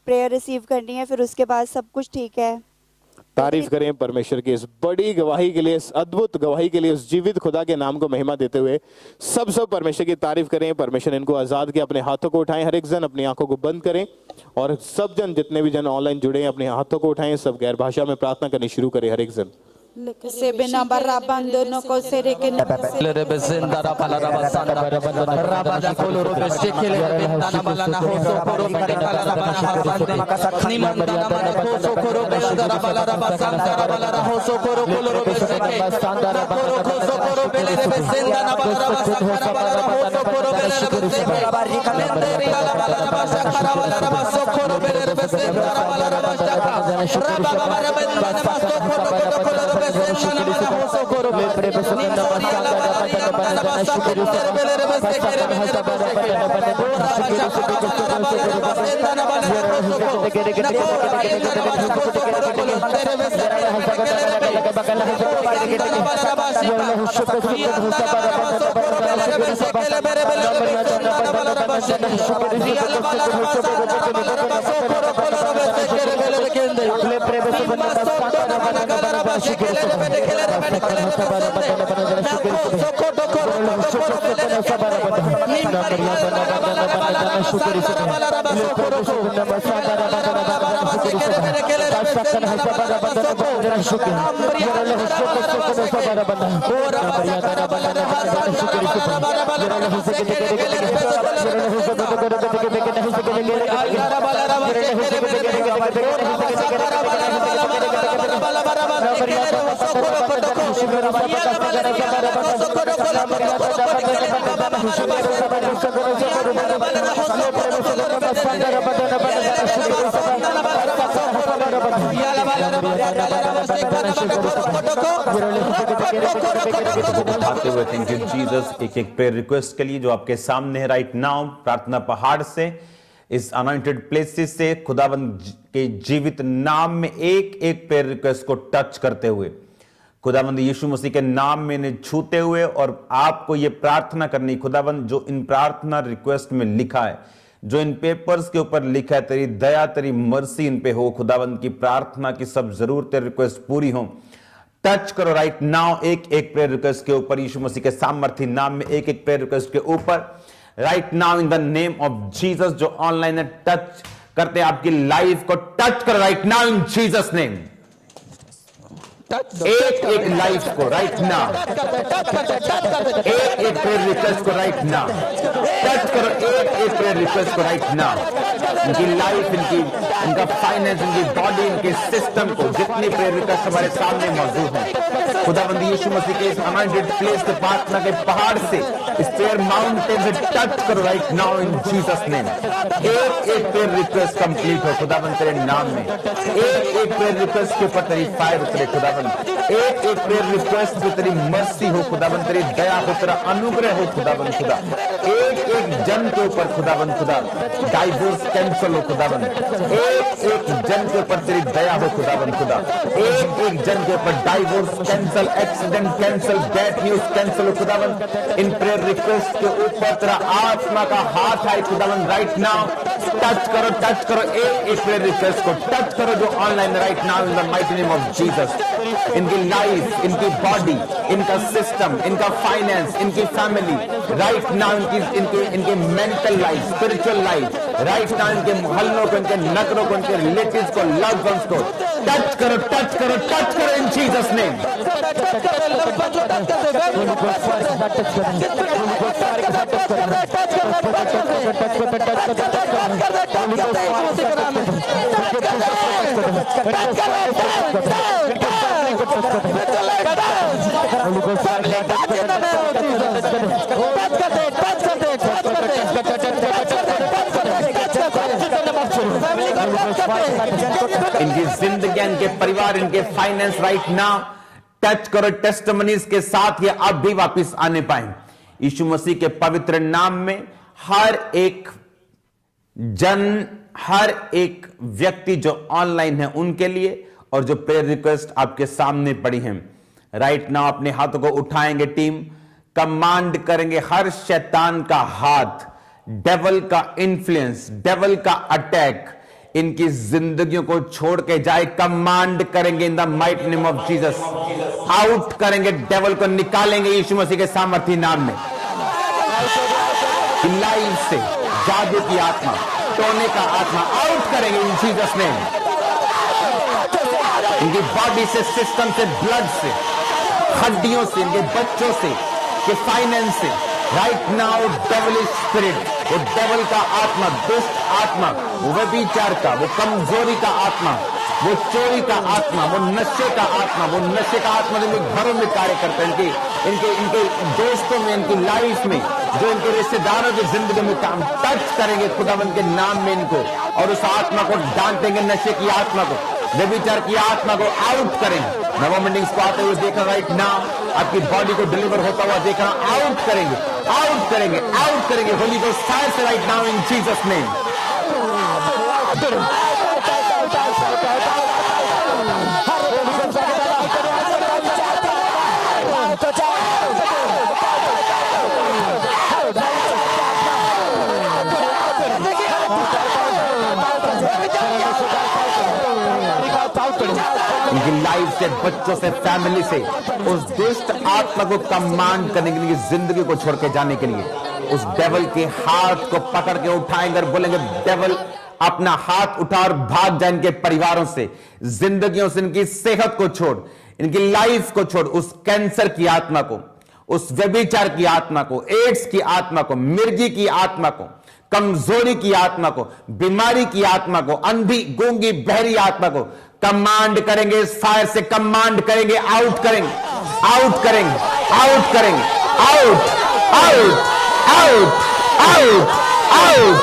प्रेयर रिसीव करनी है, फिर उसके बाद सब कुछ ठीक है। तारीफ करें परमेश्वर की इस बड़ी गवाही के लिए, इस अद्भुत गवाही के लिए, उस जीवित खुदा के नाम को महिमा देते हुए सब परमेश्वर की तारीफ करें। परमेश्वर इनको आजाद किया, अपने हाथों को उठाएं, हर एक जन अपनी आंखों को बंद करें और सब जन, जितने भी जन ऑनलाइन जुड़े हैं, अपने हाथों को उठाएं, सब गैर भाषा में प्रार्थना करनी शुरू करें हर एक जन। Se bena barabando no cosere que no Le representa la palabra santa. Rabada coloro beseke le bendana balana hoso koro bendana balana habande. Ni mandana balana hoso koro bendana balana basanta balana hoso koro coloro beseke. Koro hoso koro bendana bendana balana basanta balana hoso koro bendana beseke. Lenderi ala balana basakara balana baso koro bendana bendana balana basaka. Rababa balana bendana baso koro coloro आते हुए thank you Jesus. एक prayer request के लिए जो आपके सामने है right now, प्रार्थना पहाड़ से, इस अनॉइंटेड प्लेसेस से खुदावंद के जीवित नाम में एक एक प्रेयर रिक्वेस्ट को टच करते हुए, खुदावंद यीशु मसीह के नाम में इन्हें छूते हुए, और आपको ये प्रार्थना करनी, खुदावंद जो इन प्रार्थना रिक्वेस्ट में लिखा है, जो इन पेपर्स के ऊपर लिखा है, तेरी दया तेरी मर्सी इन पे हो। खुदावंद की प्रार्थना की सब जरूरतें रिक्वेस्ट पूरी हो। टच करो राइट नाउ एक एक प्रेयर रिक्वेस्ट के ऊपर, यीशु मसीह के सामर्थी नाम में एक एक प्रेयर रिक्वेस्ट के ऊपर right now in the name of Jesus. जो ऑनलाइन है टच करते हैं आपकी लाइफ को, टच करो right now in Jesus name. एक एक लाइफ को राइट नाउ, एक एक प्रेयर रिक्वेस्ट को राइट नाउ टच करो, एक एक प्रेयर रिक्वेस्ट को राइट नाउ। इनकी लाइफ, इनका फाइनेंस, इनकी बॉडी, इनके सिस्टम को, जितनी प्रेयर रिक्वेस्ट हमारे सामने मौजूद है, खुदावंद यीशु मसीह के इस अनॉइंटेड प्लेस के प्रार्थना के पहाड़ से, इस प्रेयर माउंटेन से टच करो right now in Jesus name. एक एक प्रेयर रिक्वेस्ट कंप्लीट हो खुदावंद तेरे नाम में। एक एक प्रेयर रिक्वेस्ट के ऊपर तेरी फायर उतरे खुदावंद। एक एक प्रेयर रिक्वेस्ट पे तेरी मर्सी हो खुदावंद, तेरी दया हो, तेरा अनुग्रह हो खुदावंद खुदा। एक एक जन के ऊपर खुदावंद खुदा डाइवोर्स कैंसल हो खुदावंद। एक एक जन के ऊपर तेरी दया हो खुदावंद खुदा। एक एक जन के ऊपर divorce cancel, accident cancel, death news cancel हो खुदावंद। इन प्रेयर रिक्वेस्ट के ऊपर तेरा आत्मा का हाथ है खुदावंद राइट नाउ। टच करो, टच करो, एक एक प्रेयर रिक्वेस्ट को टच करो जो online right now in the mighty name of Jesus. इनकी लाइफ, इनकी बॉडी, इनका सिस्टम, इनका फाइनेंस, इनकी फैमिली राइट नाउ, इनके mental life, spiritual life right now, इनके मोहल्लों को, इनके नगरों को, इनके रिलेटिव्स को, लव्ड वंस को टच करो, टच करो, टच करो इन जीसस नेम। इनकी जिंदगी, इनके परिवार, इनके फाइनेंस राइट नाउ टच करो। टेस्टिमनीज के साथ ये अब भी वापस आने पाए यीशु मसीह के पवित्र नाम में। हर एक जन, हर एक व्यक्ति जो ऑनलाइन है उनके लिए, और जो प्रेयर रिक्वेस्ट आपके सामने पड़ी हैं, राइट नाउ अपने हाथों को उठाएंगे टीम, कमांड करेंगे हर शैतान का हाथ, डेवल का इन्फ्लुएंस, डेवल का अटैक इनकी जिंदगियों को छोड़ के जाए। कमांड करेंगे इन the might name of Jesus, out करेंगे डेवल को, निकालेंगे यीशु मसीह के सामर्थी नाम में। लाइफ से जादू की आत्मा, टोने का आत्मा आउट करेंगे इन जीसस नेम। इनकी बॉडी से, सिस्टम से, ब्लड से, हड्डियों से, इनके बच्चों से, के फाइनेंस से, राइट नाउ डेविलिश स्पिरिट, वो डेविल का आत्मा, दुष्ट आत्मा, वो व्यभिचार का, वो कमजोरी का आत्मा, वो चोरी का आत्मा, वो नशे का आत्मा, वो नशे का आत्मा जो इनके घरों में कार्य करता है, इनके दोस्तों में, इनकी लाइफ में, जो इनके रिश्तेदारों की जिंदगी में काम टच करेंगे खुदावंद के नाम में इनको, और उस आत्मा को डांटेंगे, नशे की आत्मा को, व्यभिचार की आत्मा को आउट करेंगे। नवोमिटिंग्स को आते हुए देखा राइट नाउ, आपकी बॉडी को डिलीवर होता हुआ देखा, आउट करेंगे, आउट करेंगे, आउट करेंगे होली गोस्ट फायर से right now in Jesus name. इनकी लाइफ से, बच्चों से, फैमिली से उस दुष्ट आत्मा को कमांड करने के लिए, जिंदगी को छोड़ के जाने के लिए, उस डेवल के हाथ को पकड़ के उठाएंगे और बोलेंगे डेवल अपना हाथ उठा और भाग जाए इनके परिवारों से, जिंदगियों से, इनकी सेहत को छोड़, इनकी लाइफ को छोड़, उस कैंसर की आत्मा को, उस व्यभिचार की आत्मा को, एड्स की आत्मा को, मिर्गी की आत्मा को, कमजोरी की आत्मा को, बीमारी की आत्मा को, अंधी, गूंगी, बहरी आत्मा को कमांड करेंगे, इस फायर से कमांड करेंगे, आउट करेंगे, आउट करेंगे, आउट करेंगे, out, out, out, out, out,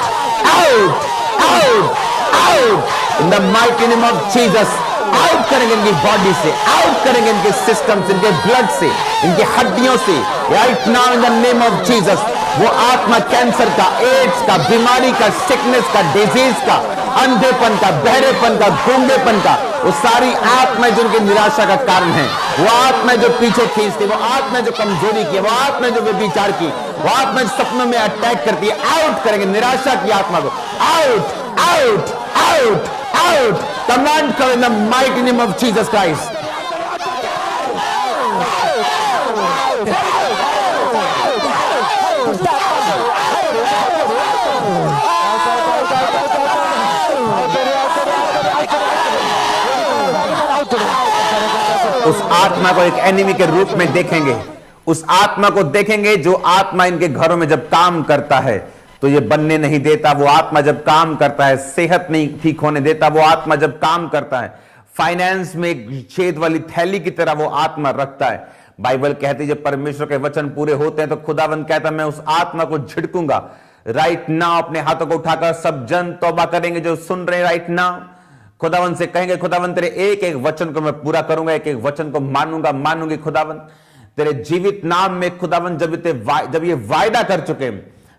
out, out, out in the mighty name of Jesus. Out करेंगे इनकी बॉडी से, आउट करेंगे इनके सिस्टम से, इनके ब्लड से, इनके हड्डियों से, right now in the name of Jesus. वो आत्मा कैंसर का, एड्स का, बीमारी का, सिकनेस का, डिजीज का, अंधेपन का, बहरेपन का, गूंगेपन का, वो सारी आत्मा जो उनकी निराशा का कारण है, वो आत्मा जो पीछे खींचती, वो आत्मा जो कमजोरी की, वो आत्मा जो व्यभिचार की, वो आत्मा जो सपनों में अटैक करती है, आउट करेंगे निराशा की आत्मा को, out, out, out, out, command करो in the mighty name of Jesus Christ. उस आत्मा को एक एनिमी के रूप में देखेंगे, उस आत्मा को देखेंगे जो आत्मा इनके घरों में जब काम करता है तो ये बनने नहीं देता, वो आत्मा जब काम करता है सेहत नहीं ठीक होने देता, वो आत्मा जब काम करता है फाइनेंस में एक छेद वाली थैली की तरह वो आत्मा रखता है। बाइबल कहती है जब परमेश्वर के वचन पूरे होते हैं तो खुदावंद कहता है मैं उस आत्मा को झिड़कूंगा। राइट नाउ अपने हाथों को उठाकर सब जन तौबा करेंगे जो सुन रहे हैं राइट नाउ, खुदावंद से कहेंगे खुदावंद तेरे एक एक वचन को मैं पूरा करूंगा, एक एक वचन को मानूंगा, मानूंगी खुदावंद तेरे जीवित नाम में। खुदावंद जब ये वायदा कर चुके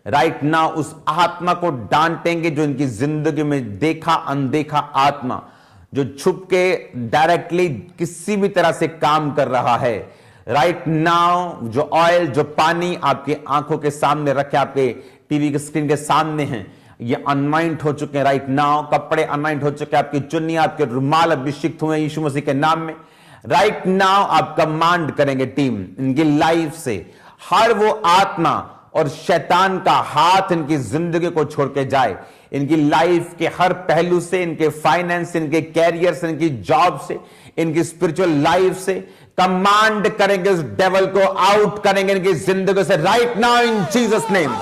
राइट नाउ उस आत्मा को डांटेंगे जो इनकी जिंदगी में देखा अनदेखा आत्मा जो छुप के डायरेक्टली किसी भी तरह से काम कर रहा है। राइट नाउ जो ऑयल जो पानी आपके आंखों के सामने रखे, आपके टीवी के स्क्रीन के सामने हैं, ये अनवाइंट हो चुके हैं। राइट नाउ कपड़े अनवाइंट हो चुके हैं, आपकी चुन्नी आपके रुमाल अभिषिक्त हुए यीशु मसीह के नाम में। राइट नाउ आप कमांड करेंगे टीम इनकी लाइफ से हर वो आत्मा और शैतान का हाथ इनकी जिंदगी को छोड़ के जाए, इनकी लाइफ के हर पहलू से, इनके फाइनेंस, इनके कैरियर से, इनकी जॉब से, इनकी स्पिरिचुअल लाइफ से कमांड करेंगे, उस डेविल को आउट करेंगे इनकी जिंदगी से right now in Jesus name.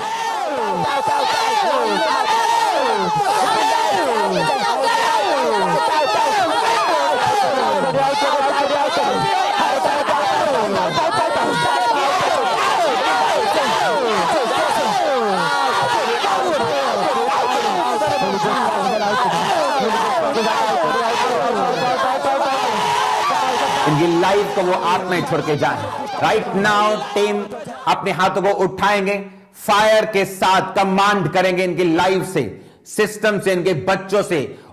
इनकी लाइफ को वो आत्माएं छोड़ के जाए। राइट नाउ टीम अपने हाथों को उठाएंगे, फायर के साथ कमांड करेंगे इनकी लाइफ से, सिस्टम से, इनके बच्चों से,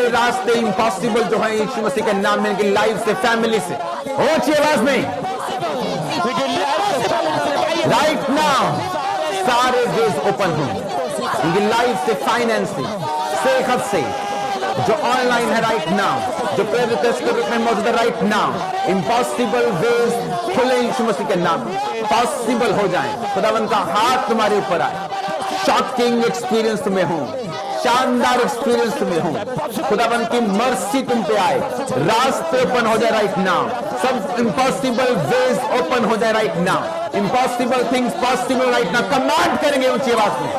सारे रास्ते इम्पॉसिबल जो है यीशु मसीह के नाम में, इनकी लाइफ से, फैमिली से, ऊंची आवाज में राइट नाउ सारे वेज ओपन हों इनकी लाइफ से, फाइनेंस से, सेहत से, जो ऑनलाइन है राइट नाउ, जो प्रेयर रिक्वेस्ट के रूप में मौजूद है राइट नाउ, इम्पॉसिबल वेज खुले यीशु मसीह के नाम, पॉसिबल हो जाए। खुदावंद का हाथ तुम्हारे ऊपर आए, शॉकिंग एक्सपीरियंस तुम्हें हो, शानदार एक्सपीरियंस तुम्हें हो, खुदावंद की मर्सी तुम पे आए, रास्ते ओपन हो जाए राइट नाउ, सब इम्पॉसिबल वेज ओपन हो जाए right now, impossible things possible right now. Command करेंगे ऊंची आवाज में।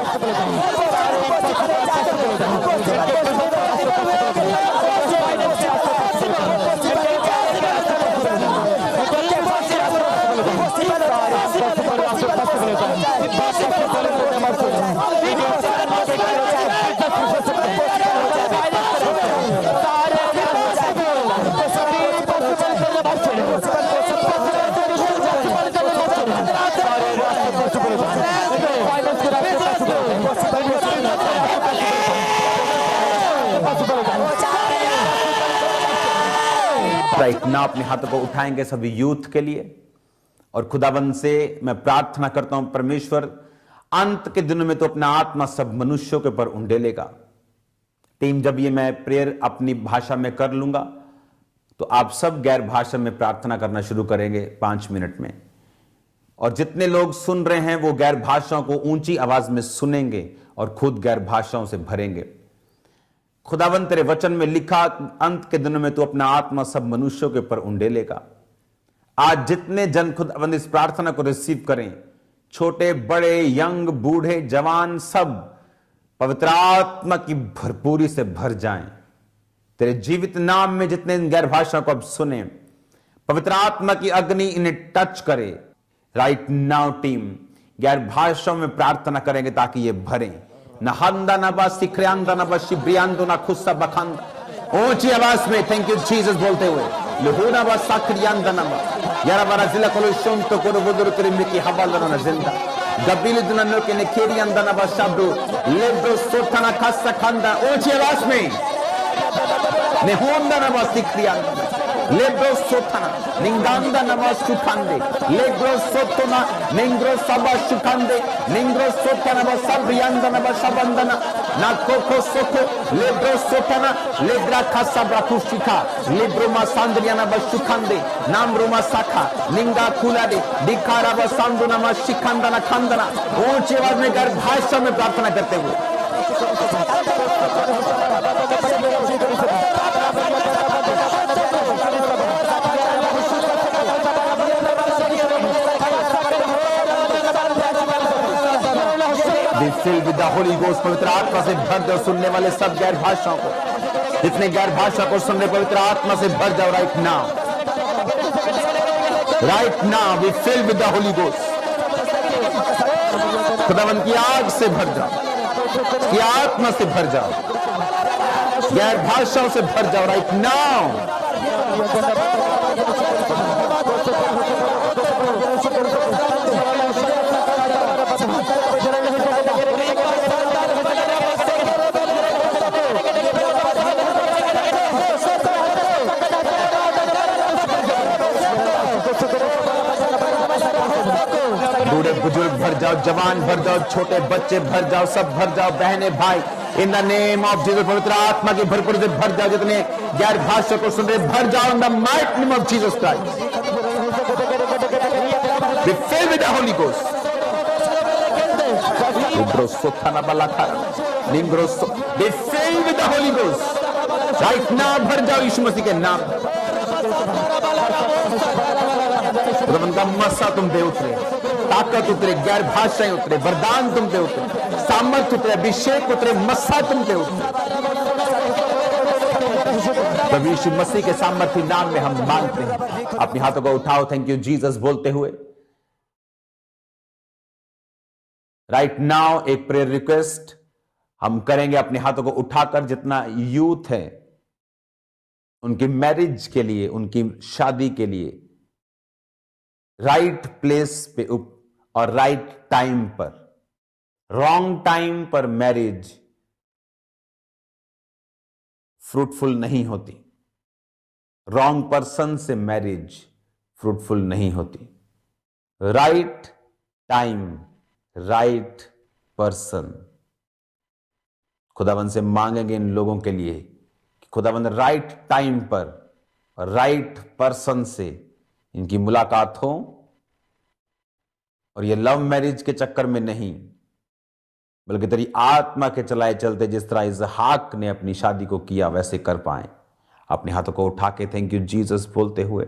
राइट ना अपने हाथों को उठाएंगे सभी यूथ के लिए, और खुदाबंद से मैं प्रार्थना करता हूं परमेश्वर अंत के दिनों में तो अपना आत्मा सब मनुष्यों के ऊपर उंडेलेगा। टीम जब ये मैं प्रेयर अपनी भाषा में कर लूंगा तो आप सब गैर भाषा में प्रार्थना करना शुरू करेंगे 5 मिनट में, और जितने लोग सुन रहे हैं वो गैर भाषाओं को ऊंची आवाज में सुनेंगे और खुद गैर भाषाओं से भरेंगे। खुदावंत तेरे वचन में लिखा अंत के दिनों में तू अपना आत्मा सब मनुष्यों के ऊपर उंडेलेगा। आज जितने जन खुदावंत इस प्रार्थना को रिसीव करें, छोटे बड़े, यंग, बूढ़े, जवान, सब पवित्र आत्मा की भरपूरी से भर जाएं। तेरे जीवित नाम में जितने गैर भाषा को अब सुने, पवित्र आत्मा की अग्नि इन्हें टच करे राइट नाउ। टीम गैर भाषाओं में प्रार्थना करेंगे ताकि ये भरें। नहंदा नबा सिखरियांदा नबा शिब्रियांदो ना खुस्सा बखंदा, ऊंची आवाज में थैंक यू जीसस बोलते हुए लहुना बा साखरियांदा नबा यारा बारा जिला कोलोशों तो कोरो बुदुर त्रिमी की हवाला ना जिंदा गबिल दुना के ने खेरियांदा नबा शाब्दो लेब्रो सोथना खस्सा खंदा, ऊंची आवाज में नेहोंदा नबा सिखरियांदा लेब्रो सोथना निंगांदा नबा सुखांदे लेब्रो सोथना निंग्रो सबा सुखांदे निंग्रो सोथना नबा सब्रियांदा नबा सबंदना ना कोको सोको लेब्रो सोथना लेब्रा खस्सा ब्राकुशिका लेब्रो मा सांद्रियाना बा सुखांदे नाम रोमा साखा निंगा खुलादे दिखारा बा सांदुना मा शिखांदना खंदना। ऊंची आवाज में गैर भाषा में प्रार्थना करते हुए Filled with the Holy Ghost, पवित्र आत्मा से भर जाओ। सुनने वाले सब गैर भाषाओं को, जितने गैर भाषा को सुन रहे, पवित्र आत्मा से भर जाओ right now. Right now we filled with the Holy Ghost. खुदावंद की आग से भर जाओ, की आत्मा से भर जाओ, गैर भाषाओं से भर जाओ राइट नाउ। बूढ़े बुजुर्ग भर जाओ, जवान भर जाओ, छोटे बच्चे भर जाओ, सब भर जाओ, बहने भाई in the name of Jesus. पवित्र आत्मा की भरपूर से भर जाओ। जितने गैर भाषा को सुन रहे भर जाओ in the might name of Jesus Christ. Be filled with the Holy Ghost. लिब्रो सोथाना बलाखा लिब्रो so be filled with the Holy Ghost right now. भर जाओ यीशु मसीह के नाम। उनका मस्सा तुम पे उतरे, ताकत उतरे, गैर भाषाएं उतरे, वरदान तुम पे उतरे, सामर्थ उतरे, अभिषेक उतरे, मस्सा तुम पे उतरे। प्रभु यीशु मसीह के सामर्थी नाम में हम मांगते हैं। अपने हाथों को उठाओ थैंक यू जीसस बोलते हुए। राइट नाउ एक प्रेयर रिक्वेस्ट हम करेंगे अपने हाथों को उठाकर। जितना यूथ है उनकी मैरिज के लिए, उनकी शादी के लिए राइट प्लेस पे और राइट टाइम पर, रॉन्ग टाइम पर मैरिज, फ्रूटफुल नहीं होती, रॉन्ग पर्सन से मैरिज फ्रूटफुल नहीं होती। Right time, right person. खुदावंद से मांगेंगे इन लोगों के लिए कि खुदावंद राइट टाइम पर राइट पर्सन से इनकी मुलाकात हो, और ये लव मैरिज के चक्कर में नहीं, बल्कि तेरी आत्मा के चलाए चलते जिस तरह इसहाक ने अपनी शादी को किया वैसे कर पाए। अपने हाथों को उठा के थैंक यू जीसस बोलते हुए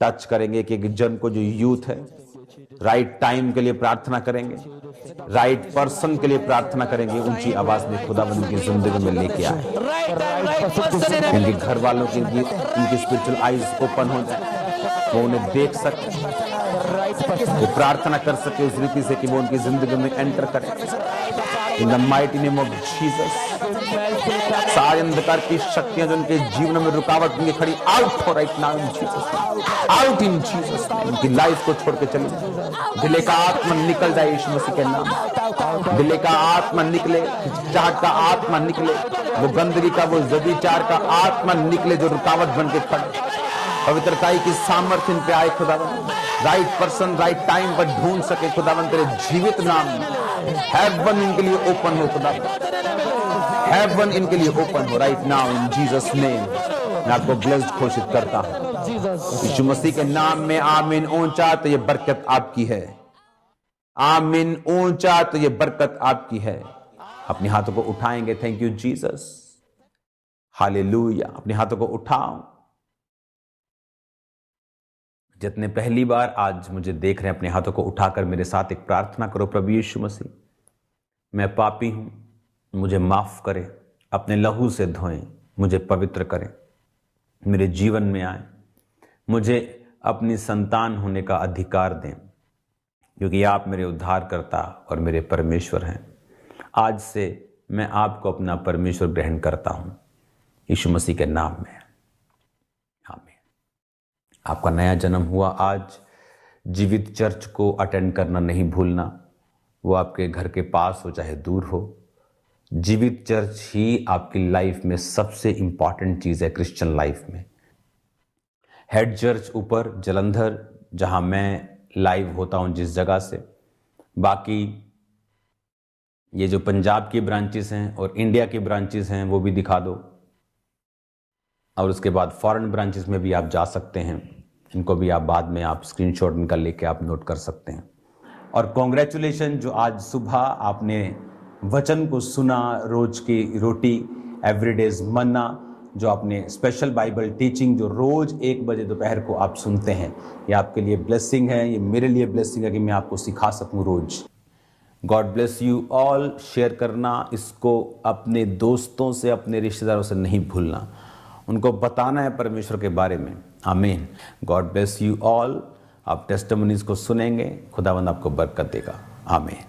टच करेंगे कि एक जन को जो यूथ है, राइट टाइम के लिए प्रार्थना करेंगे, राइट पर्सन के लिए प्रार्थना करेंगे। ऊंची आवाज में खुदावंद की जिंदगी में लेके आए, इनके घर वालों की इनकी स्पिरिचुअल आईज ओपन हो जाए, वो उन्हें देख सके, वो प्रार्थना कर सके उस रीति से कि वो उनकी जिंदगी में एंटर करे। इन the mighty name of Jesus, सारे अंधकार की शक्तियां जो उनके जीवन में रुकावट होंगी खड़ी, आउट हो right now in Jesus, out in Jesus. उनकी लाइफ को छोड़ के चले, दिले का आत्मा निकल जाए यीशु मसीह के नाम। दिले का आत्मा निकले, चाहत का आत्मा निकले, वो गंदगी का, वो व्यभिचार का आत्मा निकले जो रुकावट बन के खड़े। पवित्रताई की सामर्थ्य इन पे आए खुदावंद, राइट पर्सन राइट टाइम पर ढूंढ सके खुदावंद तेरे जीवित नाम में। हेवन इनके लिए ओपन हो खुदावंद, हेवन इनके लिए ओपन हो right now in Jesus name. मैं आपको ब्लेस्ड घोषित करता हूं यीशु मसीह के नाम में। आमीन। ऊंचा तो ये बरकत आपकी है, आमीन। ऊंचा तो ये बरकत आपकी है। अपने हाथों को उठाएंगे, थैंक यू जीसस, हालेलुया। अपने हाथों को उठाओ। जितने पहली बार आज मुझे देख रहे हैं, अपने हाथों को उठाकर मेरे साथ एक प्रार्थना करो। प्रभु यीशु मसीह, मैं पापी हूं, मुझे माफ करें, अपने लहू से धोएं, मुझे पवित्र करें, मेरे जीवन में आए, मुझे अपनी संतान होने का अधिकार दें, क्योंकि आप मेरे उद्धारकर्ता और मेरे परमेश्वर हैं। आज से मैं आपको अपना परमेश्वर ग्रहण करता हूं यीशु मसीह के नाम में, आमीन। आपका नया जन्म हुआ आज। जीवित चर्च को अटेंड करना नहीं भूलना, वो आपके घर के पास हो चाहे दूर हो। जीवित चर्च ही आपकी लाइफ में सबसे इंपॉर्टेंट चीज़ है, क्रिश्चियन लाइफ में। हेड चर्च ऊपर जलंधर, जहां मैं लाइव होता हूं जिस जगह से, बाकी ये जो पंजाब की ब्रांचेस हैं और इंडिया की ब्रांचेस हैं वो भी दिखा दो, और उसके बाद फॉरेन ब्रांचेस में भी आप जा सकते हैं। इनको भी आप बाद में आप स्क्रीनशॉट निकाल लेके आप नोट कर सकते हैं। और कॉन्ग्रेचुलेशन जो आज सुबह आपने वचन को सुना, रोज की रोटी, एवरीडेज मन्ना, जो आपने स्पेशल बाइबल टीचिंग जो रोज 1 बजे दोपहर को आप सुनते हैं, ये आपके लिए ब्लेसिंग है, ये मेरे लिए ब्लेसिंग है कि मैं आपको सिखा सकूं रोज। God bless you all. Share करना इसको अपने दोस्तों से, अपने रिश्तेदारों से नहीं भूलना, उनको बताना है परमेश्वर के बारे में। आमीन। God bless you all. आप टेस्टिमोनीज को सुनेंगे, खुदावंद आपको बरकत देगा। आमीन।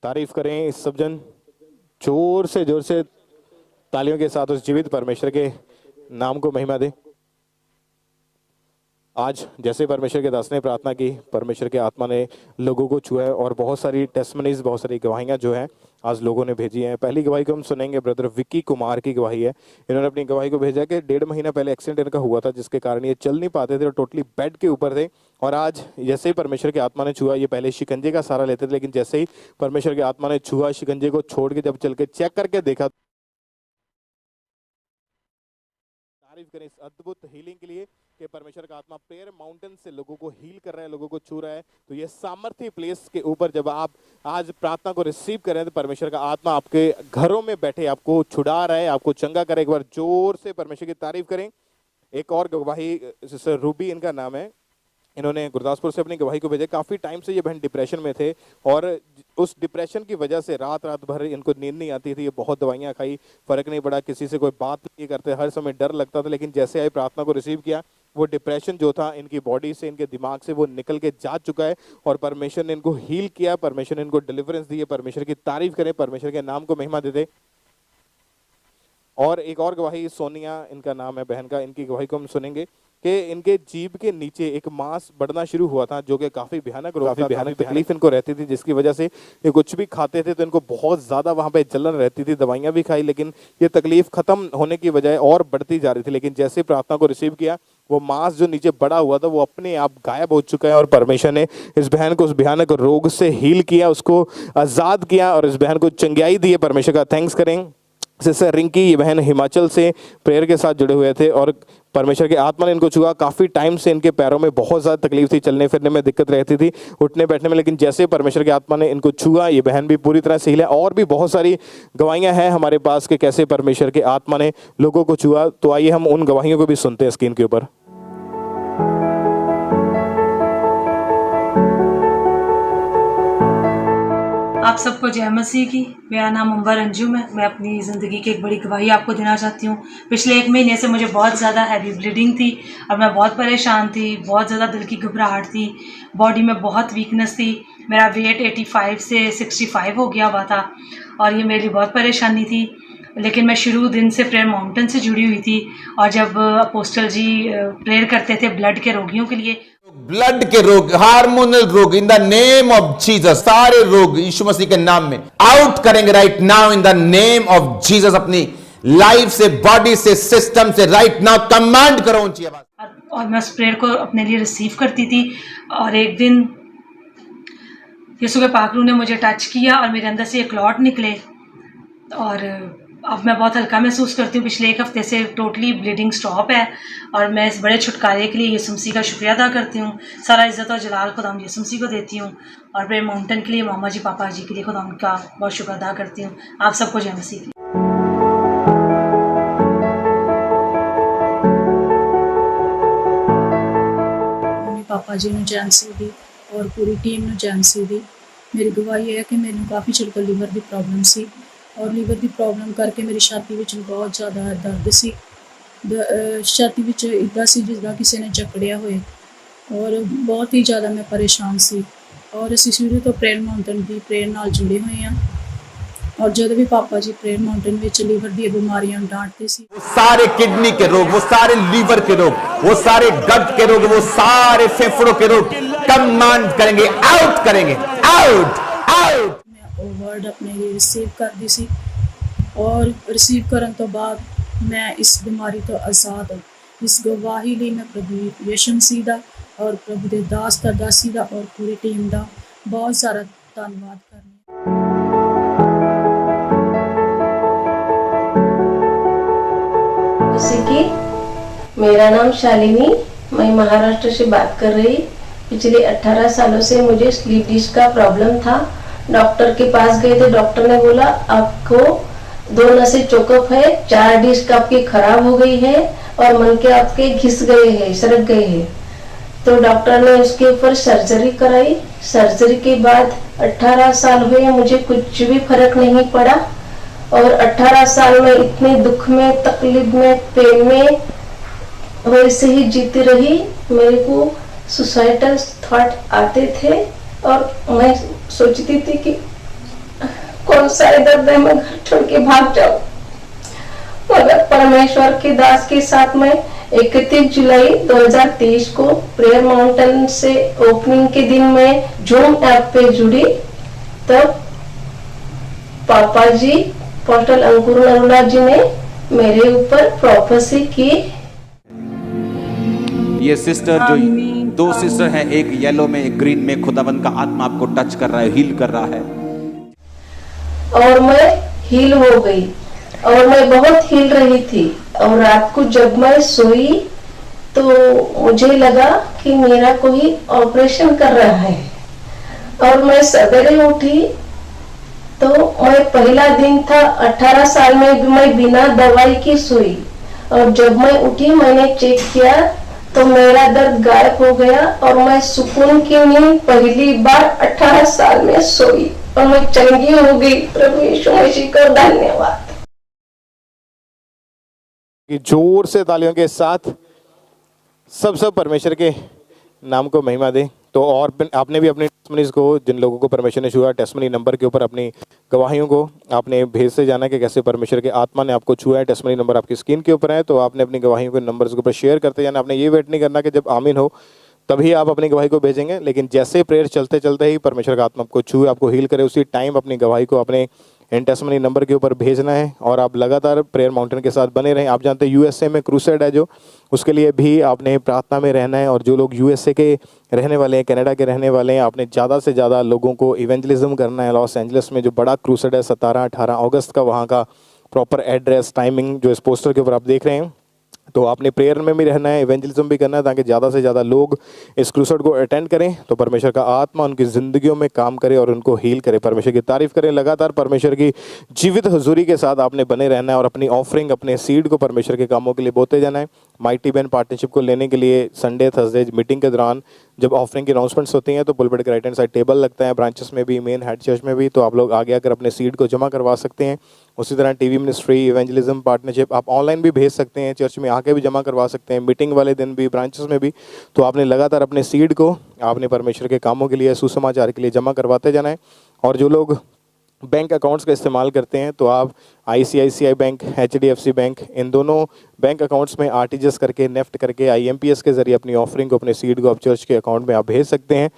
तारीफ करें इस सब जन, जोर से तालियों के साथ उस जीवित परमेश्वर के नाम को महिमा दे। आज जैसे परमेश्वर के दास ने प्रार्थना की, परमेश्वर के आत्मा ने लोगों को छुआ है, और बहुत सारी टेस्टमनीज, बहुत सारी गवाहियां जो हैं आज लोगों ने भेजी हैं। पहली गवाही को हम सुनेंगे, ब्रदर विक्की कुमार की गवाही है। इन्होंने अपनी गवाही को भेजा कि 1.5 महीना पहले एक्सीडेंट इनका हुआ था, जिसके कारण ये चल नहीं पाते थे और टोटली बेड के ऊपर थे। और आज जैसे ही परमेश्वर के आत्मा ने छुआ, ये पहले शिकंजे का सहारा लेते थे, लेकिन जैसे ही परमेश्वर के आत्मा ने छुआ, शिकंजे को छोड़ के जब चल के चेक करके देखा, तारीफ करें इस अद्भुत हीलिंग के लिए कि परमेश्वर का आत्मा प्रेयर माउंटेन से लोगों को हील कर रहा है, लोगों को छू रहा है। तो ये सामर्थ्य प्लेस के ऊपर जब आप आज प्रार्थना को रिसीव करें, तो परमेश्वर का आत्मा आपके घरों में बैठे आपको छुड़ा रहा है, आपको चंगा करे। एक बार जोर से परमेश्वर की तारीफ करें। एक और गवाही, सिस्टर रूबी इनका नाम है, इन्होंने गुरदासपुर से अपनी गवाही को भेजा। काफ़ी टाइम से ये बहन डिप्रेशन में थे, और उस डिप्रेशन की वजह से रात भर इनको नींद नहीं आती थी। ये बहुत दवाइयाँ खाई, फर्क नहीं पड़ा, किसी से कोई बात नहीं करते, हर समय डर लगता था। लेकिन जैसे आए प्रार्थना को रिसीव किया, वो डिप्रेशन जो था इनकी बॉडी से, इनके दिमाग से, वो निकल के जा चुका है, और परमेश्वर ने इनको हील किया, परमेश्वर ने इनको डिलीवरेंस दी है। परमेश्वर की तारीफ करें, परमेश्वर के नाम को महिमा देते। और एक और गवाही सोनिया इनका नाम है बहन का, इनकी गवाही को हम सुनेंगे कि इनके जीभ के नीचे एक मांस बढ़ना शुरू हुआ था जो कि काफ़ी भयानक रोग था, भयानक तकलीफ इनको रहती थी, जिसकी वजह से ये कुछ भी खाते थे तो इनको बहुत ज़्यादा वहाँ पे जलन रहती थी। दवाइयाँ भी खाई लेकिन ये तकलीफ खत्म होने की बजाय और बढ़ती जा रही थी। लेकिन जैसे प्रार्थना को रिसीव किया, वो मांस जो नीचे बढ़ा हुआ था वो अपने आप गायब हो चुका है और परमेश्वर ने इस बहन को उस भयानक रोग से हील किया, उसको आज़ाद किया और इस बहन को चंगाई दी है। परमेश्वर का थैंक्स करें। सिस्टर रिंकी, ये बहन हिमाचल से प्रेयर के साथ जुड़े हुए थे और परमेश्वर की आत्मा ने इनको छुआ। काफ़ी टाइम से इनके पैरों में बहुत ज़्यादा तकलीफ थी, चलने फिरने में दिक्कत रहती थी, उठने बैठने में, लेकिन जैसे परमेश्वर की आत्मा ने इनको छुआ, ये बहन भी पूरी तरह से हील है। और भी बहुत सारी गवाहियाँ हैं हमारे पास कि कैसे परमेश्वर की आत्मा ने लोगों को छुआ। तो आइए हम उन गवाहियों को भी सुनते हैं स्क्रीन के ऊपर। आप सबको जय मसीह की। मेरा नाम अंबर अंजुम है। मैं अपनी ज़िंदगी की एक बड़ी गवाही आपको देना चाहती हूँ। पिछले 1 महीने से मुझे बहुत ज़्यादा हैवी ब्लीडिंग थी और मैं बहुत परेशान थी, बहुत ज़्यादा दिल की घबराहट थी, बॉडी में बहुत वीकनेस थी। मेरा वेट 85 से 65 हो गया हुआ था और ये मेरे लिए बहुत परेशानी थी। लेकिन मैं शुरू दिन से प्रेयर माउंटेन से जुड़ी हुई थी और जब अपोस्टल जी प्रेयर करते थे ब्लड के रोगियों के लिए, ब्लड के रोग, हार्मोनल रोग, in the name of Jesus, सारे रोग यीशु मसीह के नाम में आउट करेंगे right now in the name of Jesus. अपनी लाइफ से, बॉडी से, सिस्टम से राइट नाउ कमांड करो ऊंची आवाज। और मैं उस प्रेयर को अपने लिए रिसीव करती थी। और एक दिन यीशु के पाक रूह ने मुझे टच किया और मेरे अंदर से एक क्लॉट निकले और अब मैं बहुत हल्का महसूस करती हूँ। पिछले 1 हफ्ते से टोटली ब्लीडिंग स्टॉप है और मैं इस बड़े छुटकारे के लिए यीशु मसीह का शुक्रिया अदा करती हूँ। सारा इज़्ज़त और जलाल खुदाम यीशु मसीह को देती हूँ और प्रेयर माउंटेन के लिए मामा जी पापा जी के लिए खुदाम का बहुत शुक्र अदा करती हूँ। आप सबको जय मसीह की। मम्मी पापा जी ने जय मसीह दी और पूरी टीम ने जय मसीह दी। मेरी गवाही है कि मैंने काफ़ी चिर को लीवर की प्रॉब्लम सी और लीवर की प्रॉब्लम करके मेरी छाती विच बहुत ज़्यादा दर्द सी। छाती विच इदा सी जिसदा किसी ने जकड़िया होए और बहुत ही ज़्यादा मैं परेशान सी और असीं शुरू तो प्रेयर माउंटेन की प्रेयर नाल जुड़े हुए हैं और जब भी पापा जी प्रेयर माउंटेन में लीवर दी बीमारियां डांटते सी, वो सारे किडनी के रोग, वो सारे लीवर के रोग, वो सारे गट के रोग, वो सारे फेफड़ों के रोग कमांड करेंगे, आउट करेंगे, आउट आउट। मैं वर्ड अपने लिए रिसीव कर दी सी और रिसीव करन तो बाद मैं इस बीमारी तो आज़ाद हूँ। इस गवाही लिए मैं प्रभु यीशु मसीह दा और प्रभु दे दास दा दासी दा और पूरी टीम दा बहुत सारा धन्यवाद करनी। जैसे कि मेरा नाम शालिनी, मैं महाराष्ट्र से बात कर रही। पिछले 18 सालों से मुझे स्लीप डिस्क का प्रॉब्लम था। डॉक्टर के पास गए थे, डॉक्टर ने बोला आपको 2 नसें चोकअप है, 4 डिस्क आपकी खराब हो गई है और मन के आपके घिस गए हैं, सरक गए हैं। तो डॉक्टर ने उसके ऊपर सर्जरी कराई। सर्जरी के बाद 18 साल हुए, मुझे कुछ भी फर्क नहीं पड़ा और 18 साल में इतने दुख में, तकलीफ में, पेन में वैसे ही जीती रही। मेरे को सुसाइडल थॉट आते थे और मैं सोचती थी कि कौन सा दर्द है, मैं घर छोड़ के भाग जाऊं। मगर परमेश्वर के दास के साथ में 31 जुलाई 2023 को प्रेयर माउंटेन से ओपनिंग के दिन में जूम ऐप पे जुड़ी। तब पापा जी पोस्टल अंकुर नरूला जी ने मेरे ऊपर प्रोफेसी की। ये सिस्टर जो 2 सिस्टर हैं, एक येलो में एक ग्रीन में, खुदावंद का आत्मा आपको टच कर रहा है, हील कर रहा है और मैं हील हो गई और मैं बहुत हिल रही थी। और रात को जब मैं सोई तो मुझे लगा कि मेरा कोई ऑपरेशन कर रहा है और मैं सवेरे उठी तो मैं पहला दिन था 18 साल में मैं बिना दवाई की सोई और जब मैं उठी मैंने चेक किया तो मेरा दर्द गायब हो गया और मैं सुकून की नींद पहली बार 18 साल में सोई और मैं चंगी हो गई। प्रभु यीशु मसीह को धन्यवाद। जोर से तालियों के साथ सब परमेश्वर के नाम को महिमा दे। तो और आपने भी अपनी टेस्टमनीज को, जिन लोगों को परमेश्वर ने छुआ, टेस्टमनी नंबर के ऊपर अपनी गवाहियों को आपने भेजते जाना है कि कैसे परमेश्वर के आत्मा ने आपको छुआ है। टेस्टमनी नंबर आपकी स्क्रीन के ऊपर है, तो आपने अपनी गवाहियों के नंबर्स के ऊपर शेयर करते जाना। आपने ये वेट नहीं करना कि जब आमीन हो तभी आप अपनी गवाही को भेजेंगे, लेकिन जैसे प्रेयर चलते चलते ही परमेश्वर का आत्मा आपको छुए, आपको हील करे, उसी टाइम अपनी गवाही को अपने इन टेस्टमनी नंबर के ऊपर भेजना है। और आप लगातार प्रेयर माउंटेन के साथ बने रहें। आप जानते हैं यूएसए में क्रूसेड है जो, उसके लिए भी आपने प्रार्थना में रहना है। और जो लोग यूएसए के रहने वाले हैं, कनाडा के रहने वाले हैं, आपने ज़्यादा से ज़्यादा लोगों को इवेंजलिज्म करना है। लॉस एंजलिस में जो बड़ा क्रूसेड है 17-18 अगस्त का, वहाँ का प्रॉपर एड्रेस, टाइमिंग जो इस पोस्टर के ऊपर आप देख रहे हैं, तो आपने प्रेयर में भी रहना है, इवेंजलिज्म भी करना है, ताकि ज़्यादा से ज़्यादा लोग इस क्रूसेड को अटेंड करें, तो परमेश्वर का आत्मा उनकी ज़िंदगियों में काम करे और उनको हील करे। परमेश्वर की तारीफ करें। लगातार परमेश्वर की जीवित हुजूरी के साथ आपने बने रहना है और अपनी ऑफरिंग, अपने सीड को परमेश्वर के कामों के लिए बोते जाना है। माइटी बैन पार्टनरशिप को लेने के लिए संडे थर्सडे मीटिंग के दौरान जब ऑफरिंग की अनाउंसमेंट्स होती हैं, तो पुलपिट के राइट हैंड साइड टेबल लगता है, ब्रांचेस में भी, मेन हेड चर्च में भी, तो आप लोग आगे आकर अपने सीड को जमा करवा सकते हैं। उसी तरह टीवी मिनिस्ट्री, इवेंजलिज्म, पार्टनरशिप आप ऑनलाइन भी भेज सकते हैं, चर्च में आके भी जमा करवा सकते हैं, मीटिंग वाले दिन भी, ब्रांचेस में भी। तो आपने लगातार अपने सीड को आपने परमेश्वर के कामों के लिए, सुसमाचार के लिए जमा करवाते जाना है। और जो लोग बैंक अकाउंट्स का इस्तेमाल करते हैं, तो आप ICICI बैंक, HDFC बैंक, इन दोनों बैंक अकाउंट्स में RTGS करके, नेफ्ट करके, IMPS के जरिए अपनी ऑफरिंग को, अपने सीड को आप चर्च के अकाउंट में आप भेज सकते हैं।